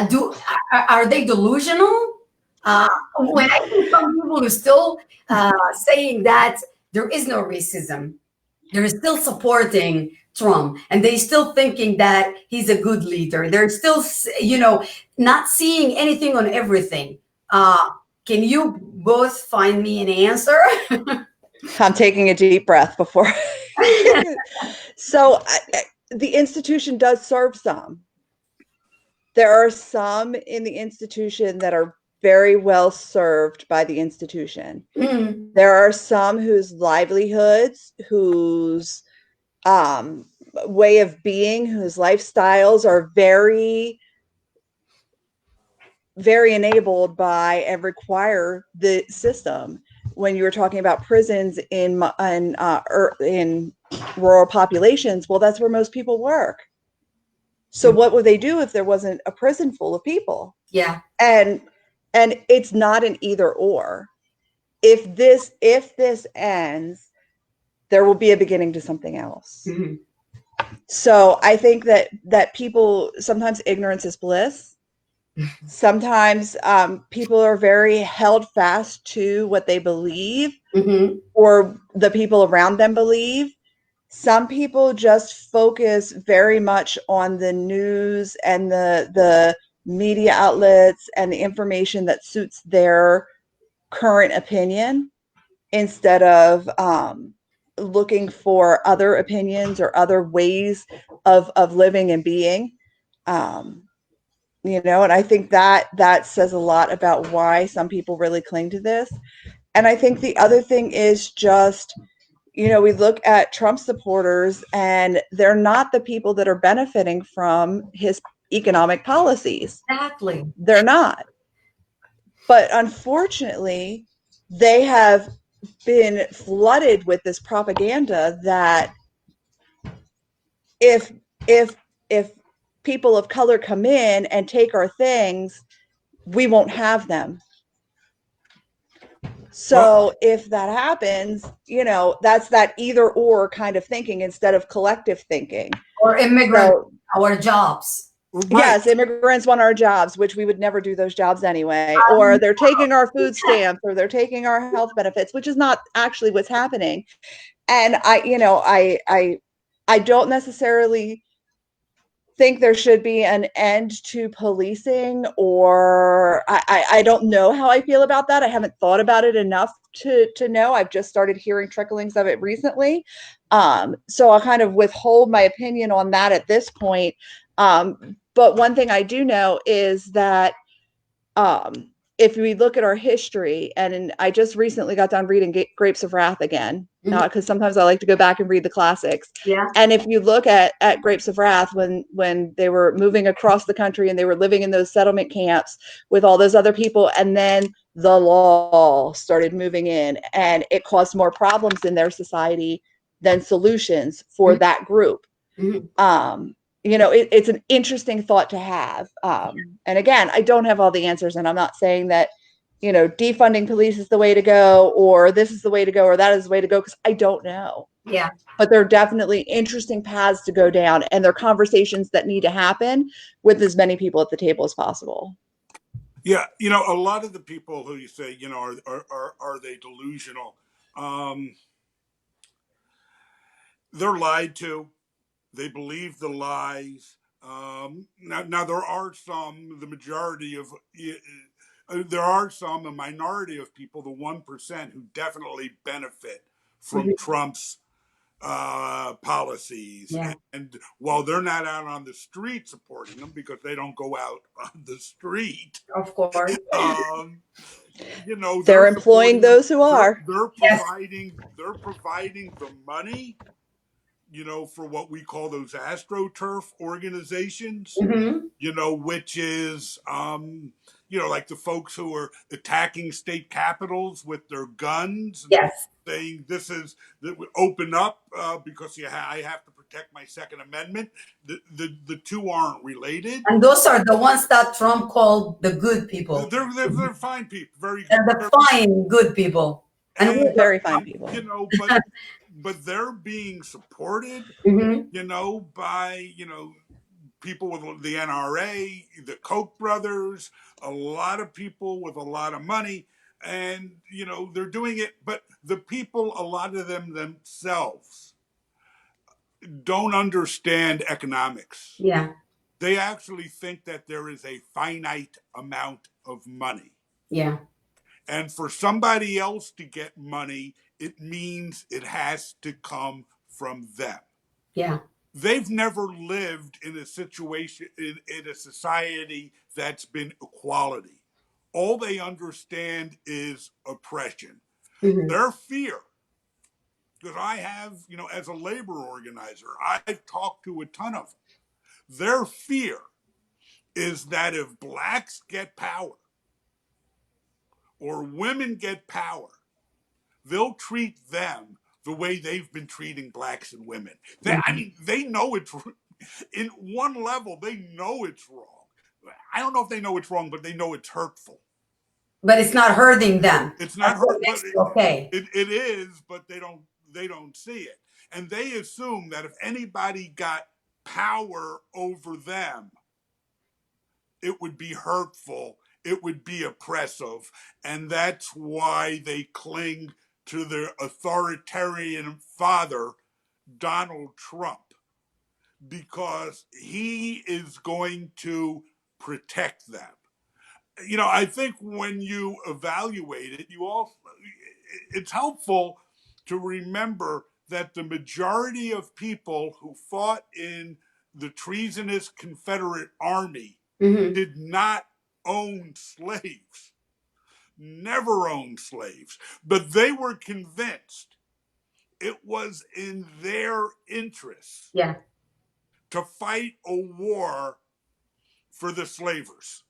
Do are they delusional? When I see some people who still saying that there is no racism, they're still supporting Trump, and they still thinking that he's a good leader. They're still, not seeing anything on everything. Can you both find me an answer? I'm taking a deep breath before. So the institution does serve some. There are some in the institution that are very well served by the institution. Mm. There are some whose livelihoods, whose way of being, whose lifestyles are very, very enabled by and require the system. When you were talking about prisons in rural populations, well, that's where most people work. So what would they do if there wasn't a prison full of people? Yeah. And it's not an either or. If this ends, there will be a beginning to something else. Mm-hmm. So I think that people, sometimes ignorance is bliss. Sometimes people are very held fast to what they believe, Mm-hmm. or the people around them believe. Some people just focus very much on the news and the media outlets and the information that suits their current opinion, instead of looking for other opinions or other ways of living and being. And I think that says a lot about why some people really cling to this. And I think the other thing is just, we look at Trump supporters, and they're not the people that are benefiting from his economic policies. Exactly. They're not. But unfortunately, they have been flooded with this propaganda that if if if people of color come in and take our things, we won't have them. So if that happens, that's that either or kind of thinking instead of collective thinking. Or immigrant, our jobs. Right. Yes, immigrants want our jobs, which we would never do those jobs anyway. Or they're taking our food stamps, or they're taking our health benefits, which is not actually what's happening. And I don't necessarily think there should be an end to policing, or I don't know how I feel about that. I haven't thought about it enough to know. I've just started hearing tricklings of it recently. So I'll kind of withhold my opinion on that at this point. But one thing I do know is that if we look at our history, and I just recently got done reading Grapes of Wrath again, because sometimes I like to go back and read the classics. Yeah. And if you look at Grapes of Wrath, when they were moving across the country and they were living in those settlement camps with all those other people, and then the law started moving in, and it caused more problems in their society than solutions for that group. It's an interesting thought to have. And again, I don't have all the answers, and I'm not saying that, defunding police is the way to go, or this is the way to go, or that is the way to go, because I don't know. Yeah. But there are definitely interesting paths to go down, and there are conversations that need to happen with as many people at the table as possible. Yeah, a lot of the people who you say, are they delusional? They're lied to. They believe the lies. Now there are some, the majority of there are some, a minority of people, the 1%, who definitely benefit from Mhm. Trump's policies. Yeah, And while they're not out on the street supporting them because they don't go out on the street, of course. um, They're they're employing supporting them. those who are. Yes. They're providing the money, for what we call those AstroTurf organizations, Hmm. which is, like the folks who are attacking state capitals with their guns and Yes. saying this is that we open up because I have to protect my Second Amendment. The two aren't related. And those are the ones that Trump called the good people. They're fine people, very They're the fine, good people. And we and Very fine people. but they're being supported, Mhm. by people with the NRA, the Koch brothers, a lot of people with a lot of money, and they're doing it. But the people, a lot of them themselves, don't understand economics. Yeah, They actually think that there is a finite amount of money. yeah, And for somebody else to get money, it means it has to come from them. yeah, They've never lived in a situation, in a society that's been equality. All they understand is oppression. mhm, Their fear, because I have, as a labor organizer, I've talked to a ton of them. Their fear is that if blacks get power or women get power, they'll treat them the way they've been treating blacks and women. mhm. They know it's in one level. They know it's wrong. I don't know if they know it's wrong, but they know it's hurtful. But it's not hurting them. It's That's not what hurt, but makes it okay. it is. But they don't see it, and they assume that if anybody got power over them, it would be hurtful, it would be oppressive, and that's why they cling to their authoritarian father, Donald Trump, because he is going to protect them. I think when you evaluate it, it's helpful to remember that the majority of people who fought in the treasonous Confederate Army Hmm. did not own slaves, never owned slaves, but they were convinced it was in their interests Yeah, to fight a war for the slavers.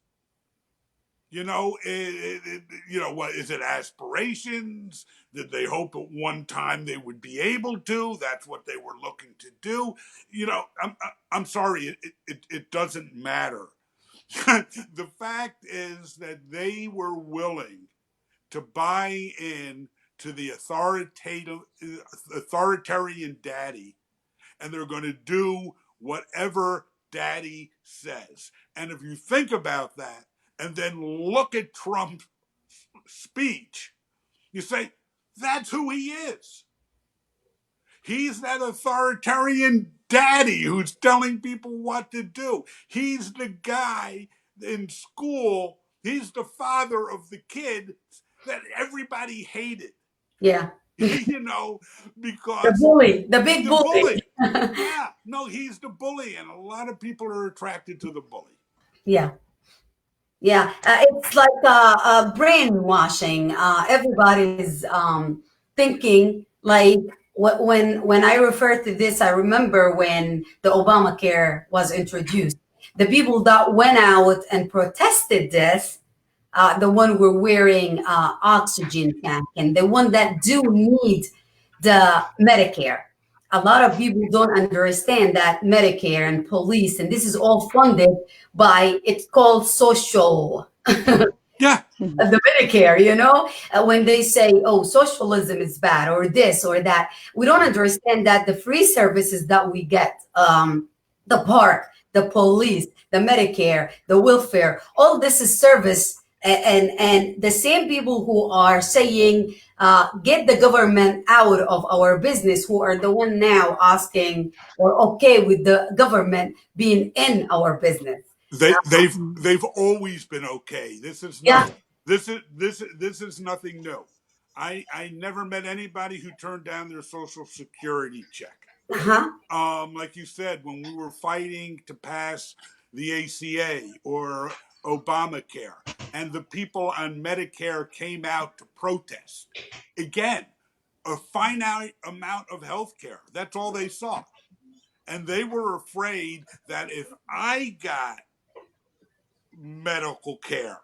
What is it? Aspirations? Did they hope at one time they would be able to? That's what they were looking to do. I'm sorry, it doesn't matter. The fact is that they were willing to buy in to the authoritarian daddy, and they're going to do whatever daddy says. And if you think about that and then look at Trump's speech, you say, that's who he is. He's that authoritarian daddy who's telling people what to do. He's the guy in school, he's the father of the kid that everybody hated, yeah. you know, The because bully, the big the bully. bully. Yeah, no, he's the bully, and a lot of people are attracted to the bully. Yeah. Yeah, it's like brainwashing. Everybody's thinking like when I refer to this, I remember when the Obamacare was introduced. The people that went out and protested this, the one were wearing oxygen tank, and the one that do need the Medicare. A lot of people don't understand that Medicare and police, and this is all funded by, it's called social Yeah, the Medicare, when they say, oh, socialism is bad or this or that, we don't understand that the free services that we get, the park, the police, the Medicare, the welfare, all this is service. And the same people who are saying, get the government out of our business, who are the one now asking or okay with the government being in our business. they've always been okay. This is Yeah, nothing. This is nothing new. I never met anybody who turned down their Social Security check. Uh-huh. Like you said, when we were fighting to pass the ACA or Obamacare, and the people on Medicare came out to protest. Again, a finite amount of health care. That's all they saw. And they were afraid that if I got medical care,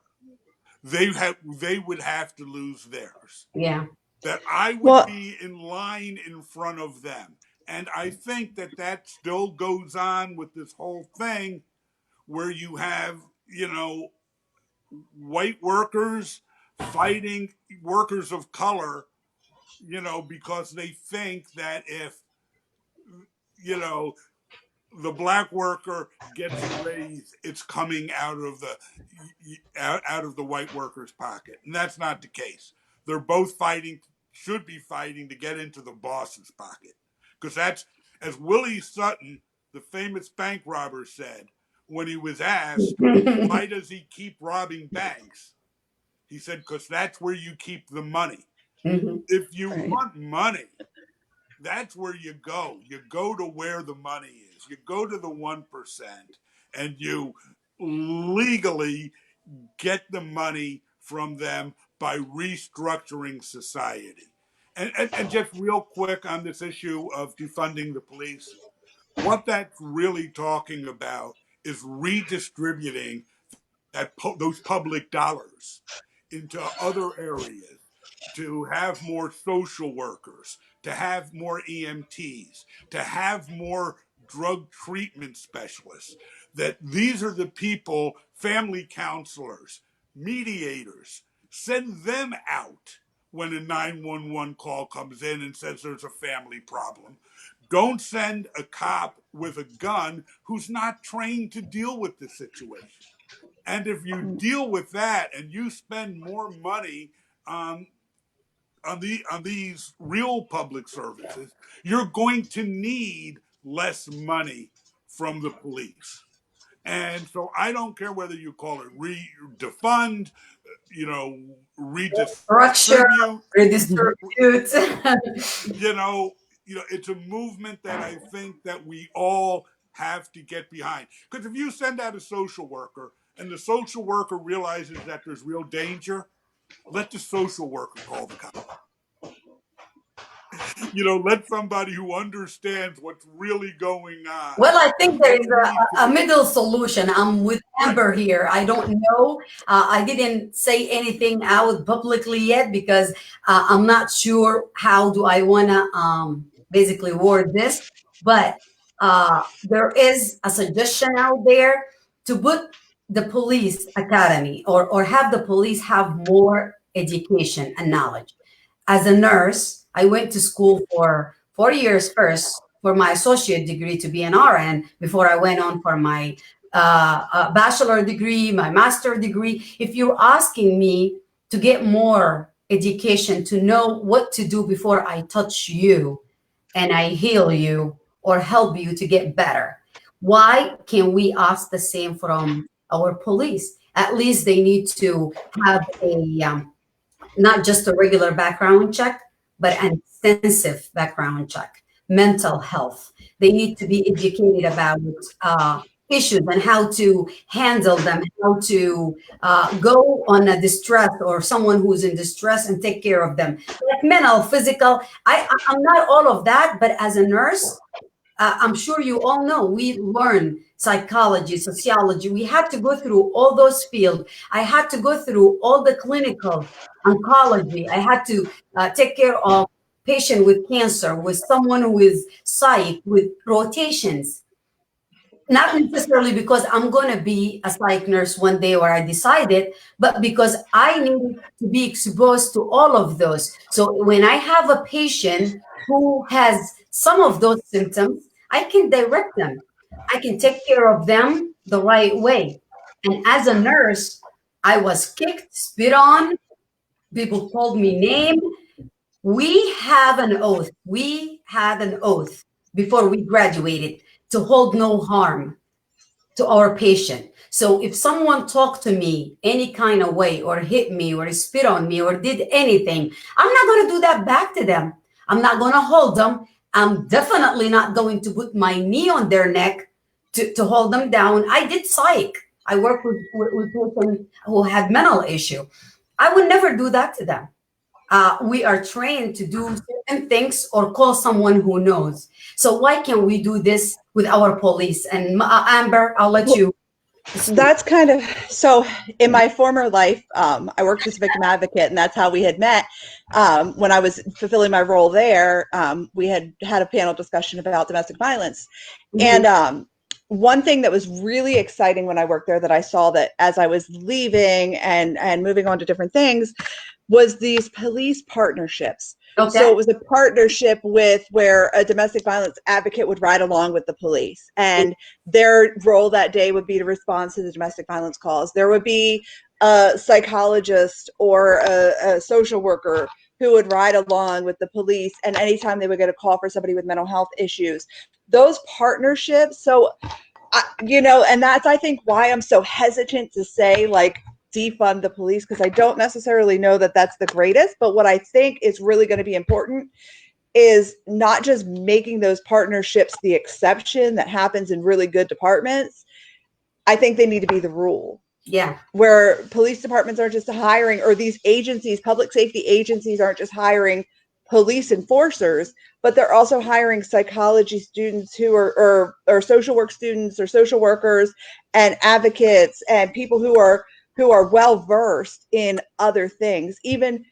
they would have to lose theirs. Yeah. That I would Well, be in line in front of them. And I think that that still goes on with this whole thing where you have, white workers fighting workers of color, because they think that if, you know, the black worker gets a raise, it's coming out of the white worker's pocket, and that's not the case. They're both fighting, should be fighting to get into the boss's pocket, because that's, as Willie Sutton, the famous bank robber, said when he was asked why does he keep robbing banks. He said because that's where you keep the money. Mhm. If you right. want money, that's where you go. You go to where the money is. You go to the 1% and you legally get the money from them by restructuring society. And just real quick on this issue of defunding the police, what that's really talking about is redistributing those public dollars into other areas, to have more social workers, to have more EMTs, to have more drug treatment specialists. That these are the people, family counselors, mediators, send them out when a 911 call comes in and says there's a family problem. Don't send a cop with a gun who's not trained to deal with the situation. And if you deal with that and you spend more money on on these real public services, you're going to need less money from the police. And so I don't care whether you call it defund, you know, Structure, redistribute, redistribute. you know, it's a movement that I think that we all have to get behind. Because if you send out a social worker and the social worker realizes that there's real danger, let the social worker call the cops. Let somebody who understands what's really going on. Well, I think there Get is me to a the middle solution. I'm with right. Amber here. I don't know. I didn't say anything out publicly yet because I'm not sure how do I want to basically word this. But there is a suggestion out there to put the police academy or have the police have more education and knowledge. As a nurse, I went to school for 4 years first for my associate degree to be an RN before I went on for my bachelor degree, my master degree. If you're asking me to get more education to know what to do before I touch you and I heal you or help you to get better, why can we ask the same from our police? At least they need to have a not just a regular background check, but an extensive background check, mental health. They need to be educated about issues and how to handle them, how to go on a distress or someone who's in distress and take care of them. Like mental, physical. I'm not all of that, but as a nurse, I'm sure you all know we learn psychology, sociology. We had to go through all those fields. I had to go through all the clinical oncology. I had to take care of patient with cancer, with someone who is psych, with rotations. Not necessarily because I'm going to be a psych nurse one day or I decided, but because I need to be exposed to all of those. So when I have a patient who has some of those symptoms, I can direct them. I can take care of them the right way. And as a nurse, I was kicked, spit on, people called me name. We have an oath. We had an oath before we graduated to hold no harm. to our patient. So if someone talked to me any kind of way or hit me or spit on me or did anything, I'm not going to do that back to them. I'm not going to hold them. I'm definitely not going to put my knee on their neck to hold them down. I did psych. I work with people who had mental issue. I would never do that to them. We are trained to do certain things or call someone who knows. So why can't we do this with our police? And Amber, I'll let Well, you speak. that's kind of so. In my former life, I worked as a victim advocate, and that's how we had met. When I was fulfilling my role there, we had a panel discussion about domestic violence. Mhm. And one thing that was really exciting when I worked there that I saw that as I was leaving and moving on to different things was these police partnerships. So Okay. it was a partnership with where a domestic violence advocate would ride along with the police, and their role that day would be to respond to the domestic violence calls. There would be a psychologist or a social worker who would ride along with the police, and anytime they would get a call for somebody with mental health issues, those partnerships. So and that's, I think, why I'm so hesitant to say like defund the police, because I don't necessarily know that that's the greatest. But what I think is really going to be important is not just making those partnerships the exception that happens in really good departments. I think they need to be the rule, Yeah. where police departments aren't just hiring, or these agencies, public safety agencies, aren't just hiring police enforcers, but they're also hiring psychology students who are or social work students or social workers and advocates and people who are well versed in other things, even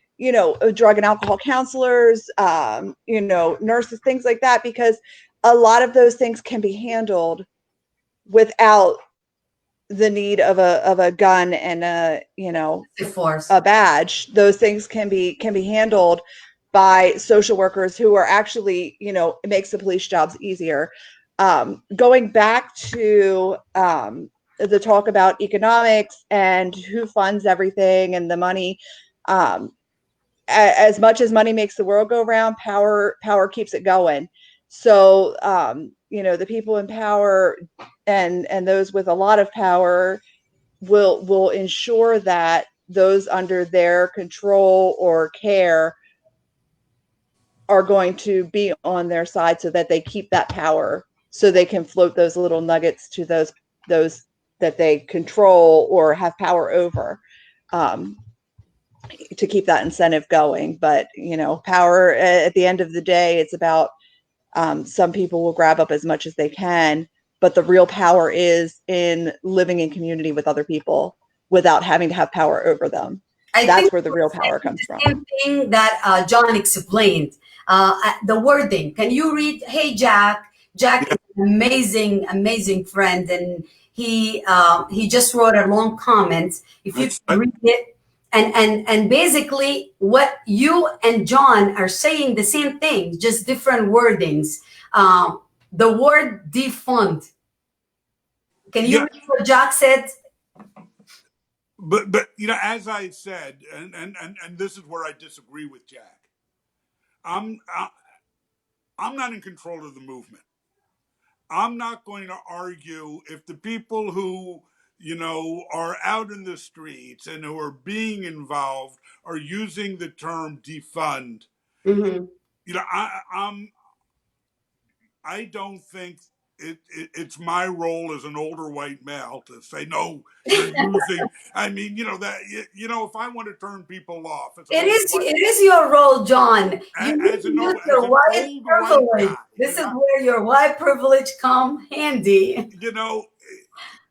drug and alcohol counselors, nurses, things like that, because a lot of those things can be handled without the need of a gun and The force. a badge. Those things can be handled by social workers who are actually, it makes the police jobs easier. Going back to the talk about economics and who funds everything and the money, um, as much as money makes the world go round, power keeps it going. So the people in power and those with a lot of power will ensure that those under their control or care are going to be on their side, so that they keep that power, so they can float those little nuggets to those that they control or have power over, um, to keep that incentive going. But power, at the end of the day, it's about, some people will grab up as much as they can, but the real power is in living in community with other people without having to have power over them. I think That's where the real power we're saying comes the from. same thing that John explained. The wording. Can you read? Hey, Jack. Jack Yeah, is an amazing, amazing friend, and he just wrote a long comment. If you that's could read it, and basically what you and John are saying the same thing, just different wordings. The word defund. Can you yeah. read what Jack said? But as I said, and this is where I disagree with Jack. I'm I, I'm not in control of the movement. I'm not going to argue if the people who are out in the streets and who are being involved are using the term defund. Mm-hmm. I don't think it's my role as an older white male to say no. You're using. I mean, that if I want to turn people off as an old white, It is your role, John. You need as to an use old, as your an white old white privilege. guy, This is where your white privilege come handy. you know,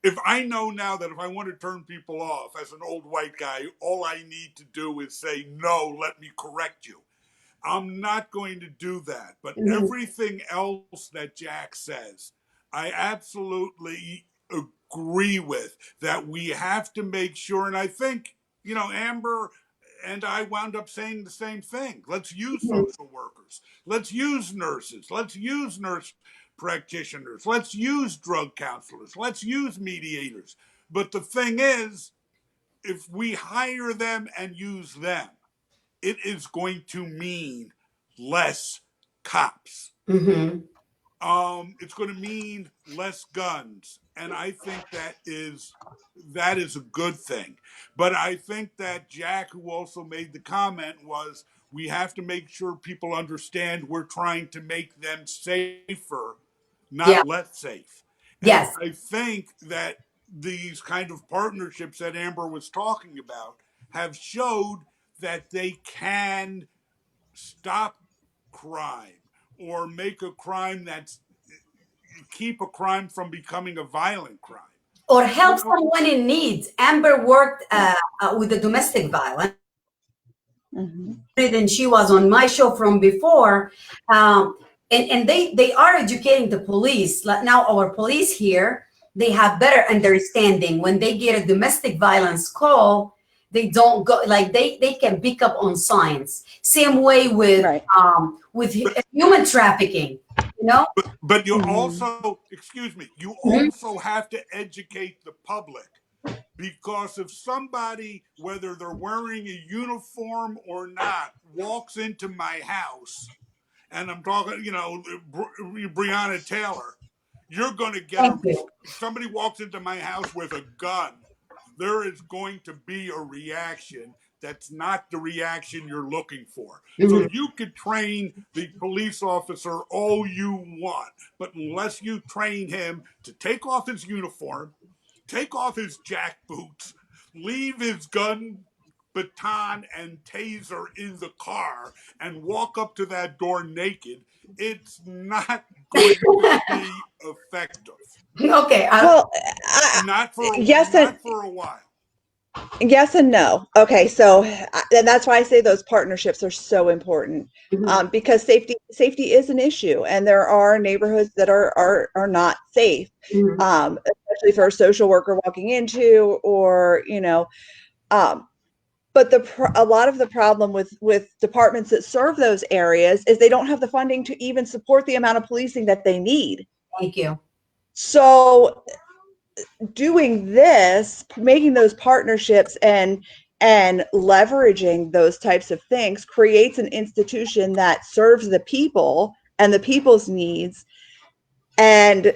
if I know now that if I want to turn people off as an old white guy, all I need to do is say no. Let me correct you. I'm not going to do that. But Mhm. everything else that Jack says, I absolutely agree with, that we have to make sure. And I think, Amber and I wound up saying the same thing. Let's use Mhm. social workers. Let's use nurses. Let's use nurse practitioners. Let's use drug counselors. Let's use mediators. But the thing is, if we hire them and use them, it is going to mean less cops. Mhm. it's going to mean less guns, and I think that is a good thing. But I think that Jack, who also made the comment, was we have to make sure people understand we're trying to make them safer, Yeah. not less safe. And Yes. I think that these kind of partnerships that Amber was talking about have showed that they can stop crime or make a crime that's keep a crime from becoming a violent crime. Or You help know, someone in need. Amber worked with the domestic violence, Mhm. and she was on my show from before. And they are educating the police. Like now, our police here, they have better understanding. When they get a domestic violence call, they don't go, like they can pick up on signs. Same way Right. with human trafficking, you know. but you Mhm. also, excuse me, you Mhm. also have to educate the public, because if somebody, whether they're wearing a uniform or not, walks into my house, and I'm talking, Breonna Taylor, you're going to get Thank you. if somebody walks into my house with a gun, there is going to be a reaction that's not the reaction you're looking for. So Mhm. you could train the police officer all you want, but unless you train him to take off his uniform, take off his jack boots, leave his gun, baton, and taser in the car, and walk up to that door naked, it's not going to be effective. Okay. Well, yes and Not for a while. yes and no. Okay, so and that's why I say those partnerships are so important, Mhm. because safety is an issue, and there are neighborhoods that are not safe, Mhm. especially for a social worker walking into, or um, but a lot of the problem with departments that serve those areas is they don't have the funding to even support the amount of policing that they need. Thank you. So doing this, making those partnerships and leveraging those types of things creates an institution that serves the people and the people's needs, and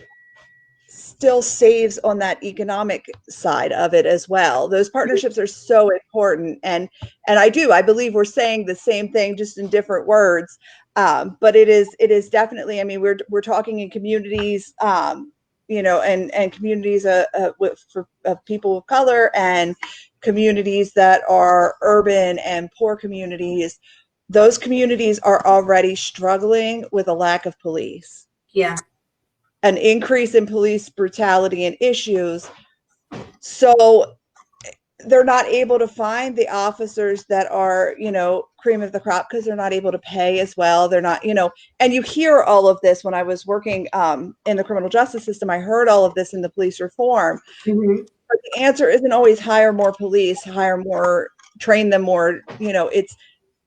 still saves on that economic side of it as well. Those partnerships are so important, and I believe we're saying the same thing, just in different words. But it is definitely. I mean, we're talking in communities, and communities for of people of color, and communities that are urban and poor communities. Those communities are already struggling with a lack of police, Yeah. an increase in police brutality and issues. So they're not able to find the officers that are, cream of the crop, because they're not able to pay as well. They're not, and you hear all of this. When I was working in the criminal justice system, I heard all of this in the police reform. Mhm. But the answer isn't always hire more police, hire more, train them more. It's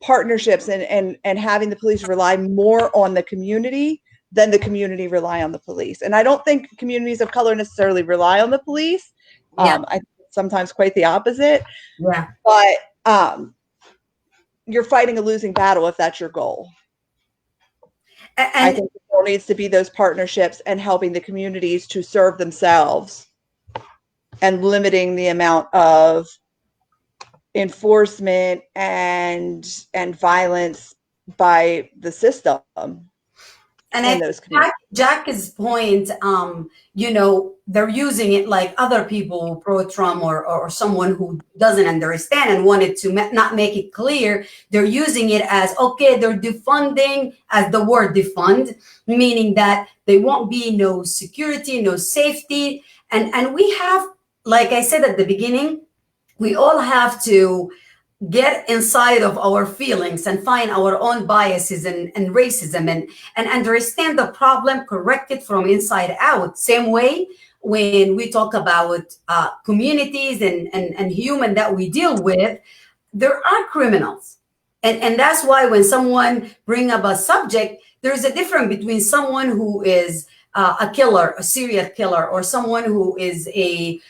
partnerships, and having the police rely more on the community than the community rely on the police. And I don't think communities of color necessarily rely on the police. Yeah. I think it's sometimes quite the opposite. Yeah. But you're fighting a losing battle if that's your goal. I And think the goal needs to be those partnerships and helping the communities to serve themselves, and limiting the amount of enforcement and violence by the system and in I those communities. Jack's point, they're using it like other people pro Trump, or someone who doesn't understand and wanted to not make it clear. They're using it as, okay, they're defunding, as the word defund, meaning that there won't be no security, no safety. And we have, like I said at the beginning, we all have to get inside of our feelings and find our own biases and racism, and understand the problem, correct it from inside out. Same way when we talk about communities and human that we deal with, there are criminals. And that's why when someone bring up a subject, there's a difference between someone who is a killer, a serial killer, or someone who is a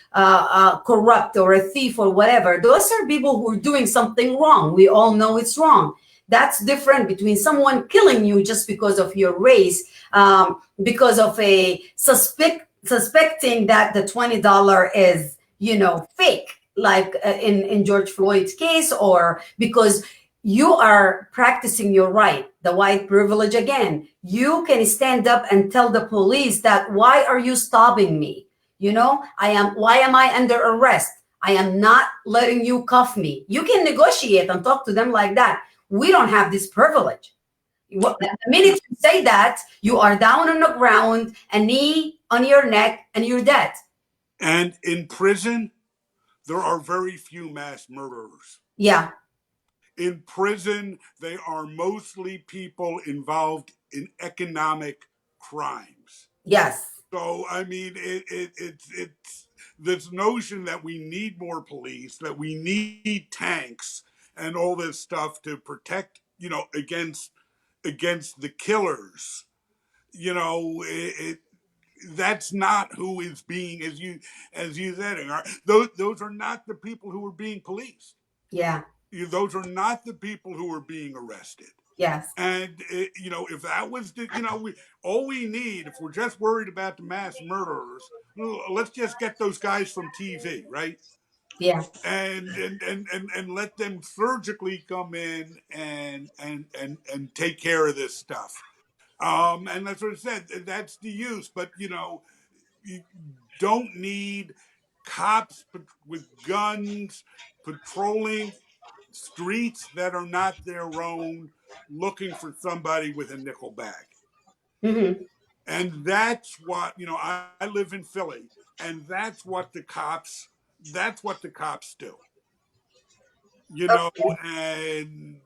corrupt or a thief or whatever. Those are people who are doing something wrong. We all know it's wrong. That's different between someone killing you just because of your race, because of a suspecting that the $20 is, fake, like in George Floyd's case, or because you are practicing your right, the white privilege again. You can stand up and tell the police that, why are you stopping me? Why am I under arrest? I am not letting you cuff me. You can negotiate and talk to them like that. We don't have this privilege. The minute you say that, you are down on the ground, a knee on your neck, and you're dead. And in prison, there are very few mass murderers. Yeah. In prison, they are mostly people involved in economic crimes. Yes. So I mean, it's this notion that we need more police, that we need tanks and all this stuff to protect, against the killers. That's not who is being, as you said, those are not the people who are being policed. Yeah. Those are not the people who are being arrested. Yes. And if that was all we need, if we're just worried about the mass murderers, let's just get those guys from TV, right? Yeah. And let them surgically come in and take care of this stuff. And that's what I said. That's the use, but you don't need cops with guns patrolling streets that are not their own, looking for somebody with a nickel bag. Mm-hmm. And that's what, I live in Philly, and that's what the cops do. And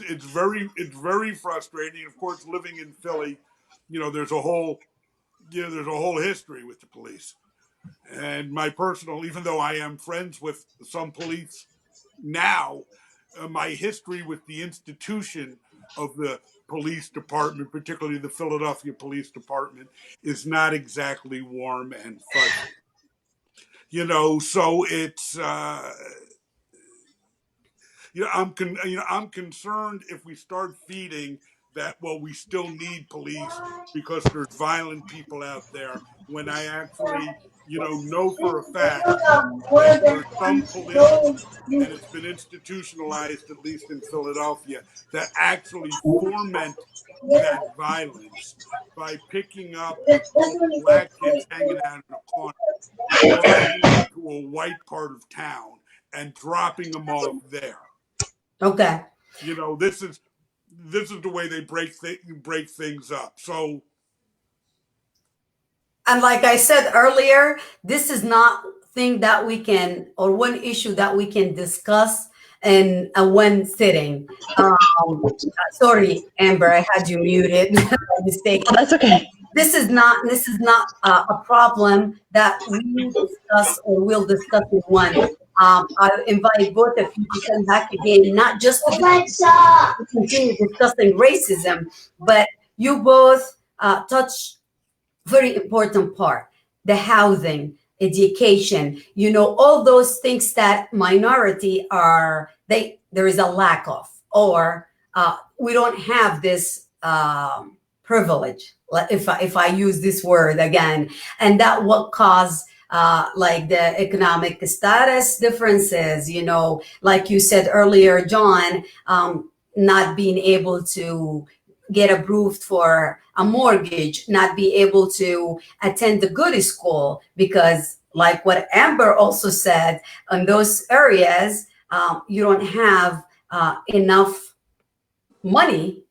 it's very frustrating. Of course, living in Philly, there's a whole there's a whole history with the police. And my personal, even though I am friends with some police now, my history with the institution of the police department, particularly the Philadelphia Police Department, is not exactly warm and fuzzy. So it's I'm concerned if we start feeding that, well, we still need police because there's violent people out there, when I actually know for a fact that there are some police, and it's been institutionalized, at least in Philadelphia, that actually foment that violence by picking up a couple of black kids hanging out in a corner, driving them to a white part of town, and dropping them off there. Okay. This is the way they break things up. So, And like I said earlier, this is not thing that we can, or one issue that we can discuss in a one sitting. Sorry, Amber, I had you muted by mistake. Oh, that's okay. This is not a problem that we discuss or will discuss in one. I invite both of you to come back again, not just to continue discussing racism, but you both touch very important part: the housing, education, all those things that minority there is a lack of, or we don't have this privilege, if I use this word again, and that what cause like the economic status differences, like you said earlier, John, not being able to get approved for a mortgage, not be able to attend a good school, because like what Amber also said, in those areas, you don't have enough money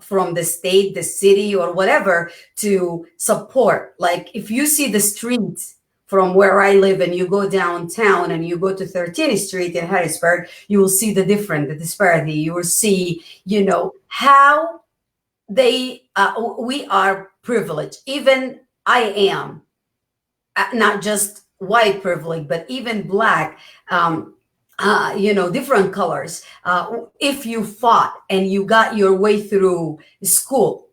from the state, the city, or whatever to support. Like if you see the streets from where I live and you go downtown and you go to 13th Street in Harrisburg, you will see the disparity. You will see, how we are privileged. Even I am not just white privilege, but even black, different colors. If you fought and you got your way through school,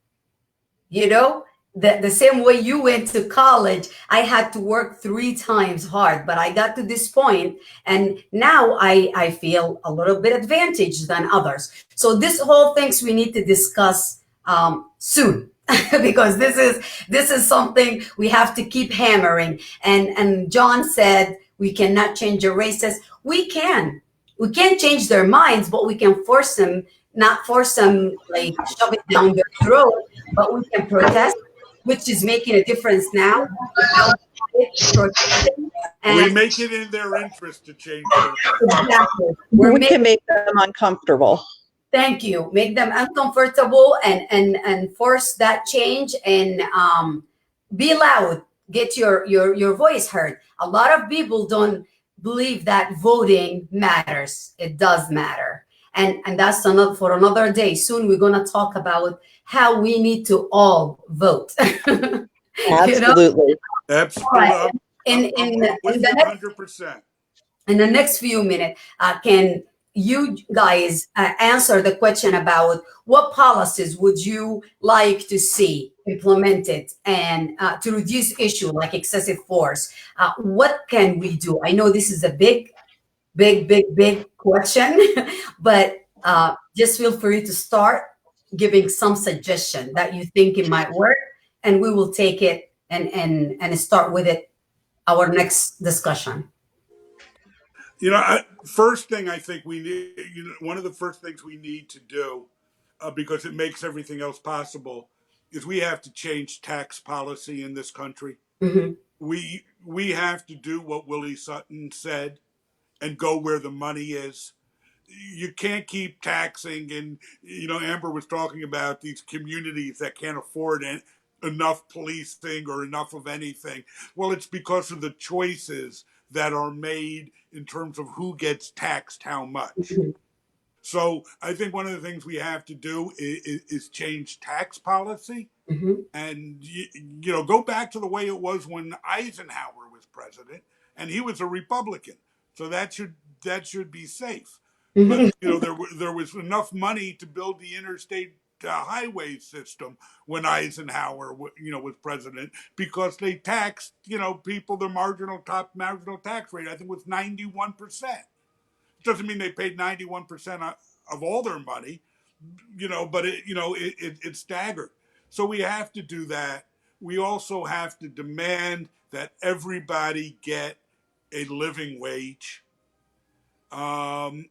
the same way you went to college, I had to work 3 times hard, but I got to this point, and now I feel a little bit advantaged than others. So this whole things we need to discuss soon, because this is something we have to keep hammering. And John said we cannot change the races. We can't change their minds, but we can force them, not force them like shove it down their throat, but we can protest, which is making a difference now. Protesting We and make it in their interest to change their mind. exactly, we can make them uncomfortable. thank you, make them uncomfortable and force that change, and be loud, get your voice heard. A lot of people don't believe that voting matters. It does matter, and that's another for another day. Soon we're going to talk about how we need to all vote. You know, Absolutely. all right. Absolutely. I'm with you 100%. In the next few minutes, can you guys answer the question about what policies would you like to see implemented and to reduce issue like excessive force? What can we do? I know this is a big question, but just feel free to start giving some suggestion that you think it might work, and we will take it and start with it our next discussion. First thing I think we need, one of the first things we need to do, because it makes everything else possible, is we have to change tax policy in this country. Mm-hmm. We have to do what Willie Sutton said and go where the money is. You can't keep taxing, and Amber was talking about these communities that can't afford enough policing or enough of anything. Well, it's because of the choices that are made in terms of who gets taxed how much. Mm-hmm. So I think one of the things we have to do is change tax policy, Mm-hmm. and go back to the way it was when Eisenhower was president, and he was a Republican. So that should be safe. But there was enough money to build the interstate highway system when Eisenhower was president, because they taxed people, their marginal tax rate I think was 91%. Doesn't mean they paid 91% of all their money, but it's staggered. So we have to do that. We also have to demand that everybody get a living wage, and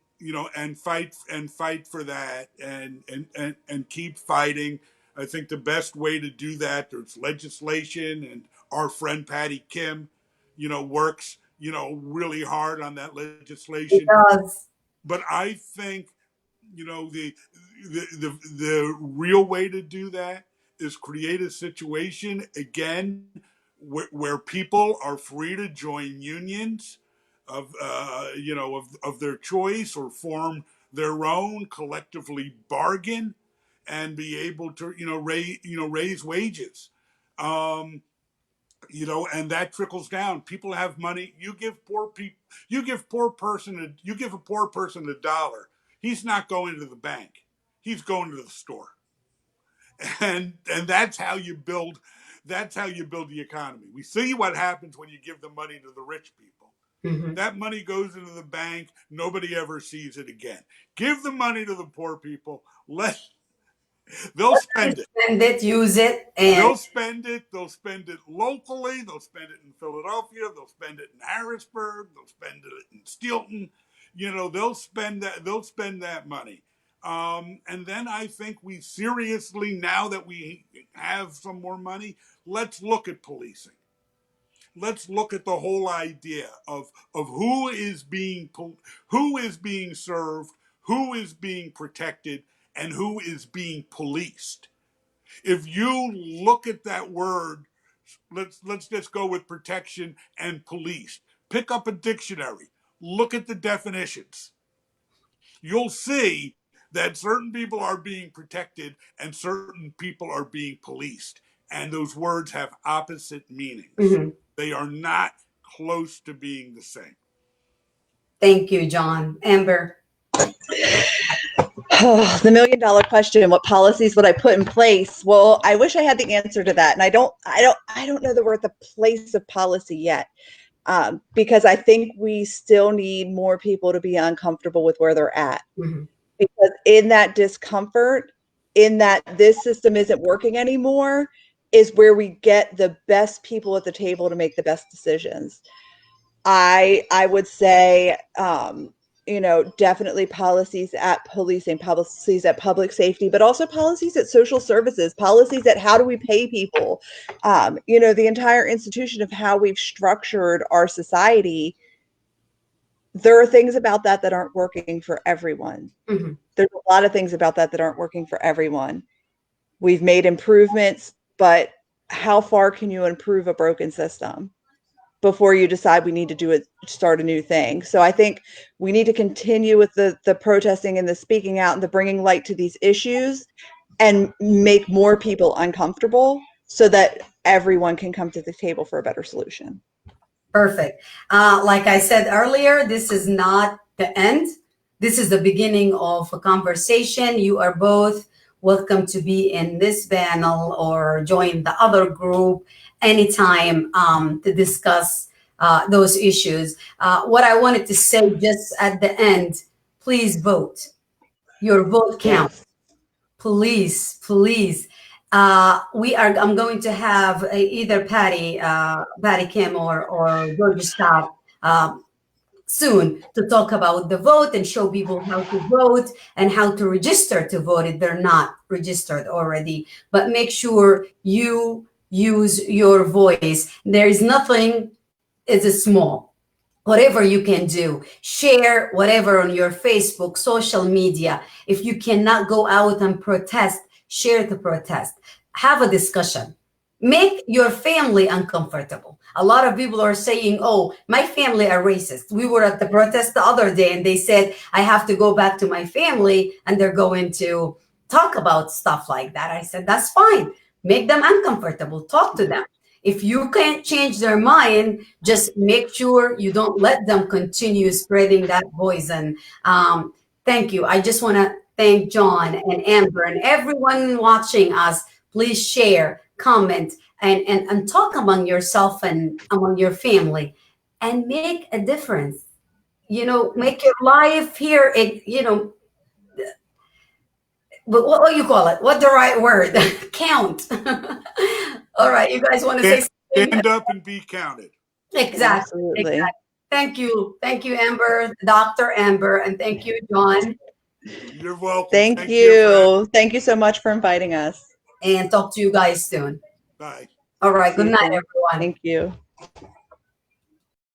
fight for that, and keep fighting. I think the best way to do that, there's legislation, and our friend Patty Kim, works, really hard on that It legislation. does. But I think, the real way to do that is create a situation again where people are free to join unions of their choice, or form their own, collectively bargain, and be able to raise wages. Um, and that trickles down. People have money. You give a poor person $1. He's not going to the bank. He's going to the store. And that's how you build the economy. We see what happens when you give the money to the rich people. Mm-hmm. That money goes into the bank. Nobody ever sees it again. Give the money to the poor people. They'll spend it. Spend it, use it, and They'll spend it. They'll spend it locally. They'll spend it in Philadelphia. They'll spend it in Harrisburg. They'll spend it in Steelton. They'll spend that. They'll spend that money. And then I think we seriously, now that we have some more money, let's look at policing. Let's look at the whole idea of who is being served, who is being protected, and who is being policed. If you look at that word, let's just go with protection and police. Pick up a dictionary, look at the definitions. You'll see that certain people are being protected and certain people are being policed. And those words have opposite meanings. mhm. They are not close to being the same. Thank you, John. Amber. Oh, the $1,000,000 question, what policies would I put in place? Well, I wish I had the answer to that. And I don't know that we're at the place of policy yet. Because I think we still need more people to be uncomfortable with where they're at. Mhm. Because in that discomfort, in that this system isn't working anymore, is where we get the best people at the table to make the best decisions. I would say, definitely policies at policing, policies at public safety, but also policies at social services, policies at how do we pay people, the entire institution of how we've structured our society. There are things about that that aren't working for everyone. Mhm. There's a lot of things about that that aren't working for everyone. We've made improvements, but how far can you improve a broken system before you decide we need to start a new thing? So I think we need to continue with the protesting and the speaking out and the bringing light to these issues and make more people uncomfortable so that everyone can come to the table for a better solution. Perfect. Like I said earlier, this is not the end. This is the beginning of a conversation. You are both welcome to be in this panel or join the other group anytime to discuss those issues. What I wanted to say just at the end, please vote. Your vote counts. Yes. Please. I'm going to have either Patty Kim or Georgia Scott soon to talk about the vote and show people how to vote and how to register to vote if they're not registered already. But make sure you use your voice. There is nothing is small. Whatever you can do, share whatever on your Facebook, social media. If you cannot go out and protest, share the protest. Have a discussion. Make your family uncomfortable. A lot of people are saying, oh, my family are racist. We were at the protest the other day and they said, I have to go back to my family and they're going to talk about stuff like that. I said, that's fine. Make them uncomfortable. Talk to them. If you can't change their mind, just make sure you don't let them continue spreading that poison. Thank you. I just want to thank John and Amber and everyone watching us. Please share, comment, and talk among yourself and among your family and make a difference. Make your life here, but what do you call it? What the right word? Count. All right, you guys want to say something? Stand up and be counted. Exactly. Absolutely. Thank you, Amber, Dr. Amber, and thank you, John. You're welcome. Thank you. Thank you so much for inviting us. And talk to you guys soon. Bye. All right. See Good you night, soon. everyone. Thank you.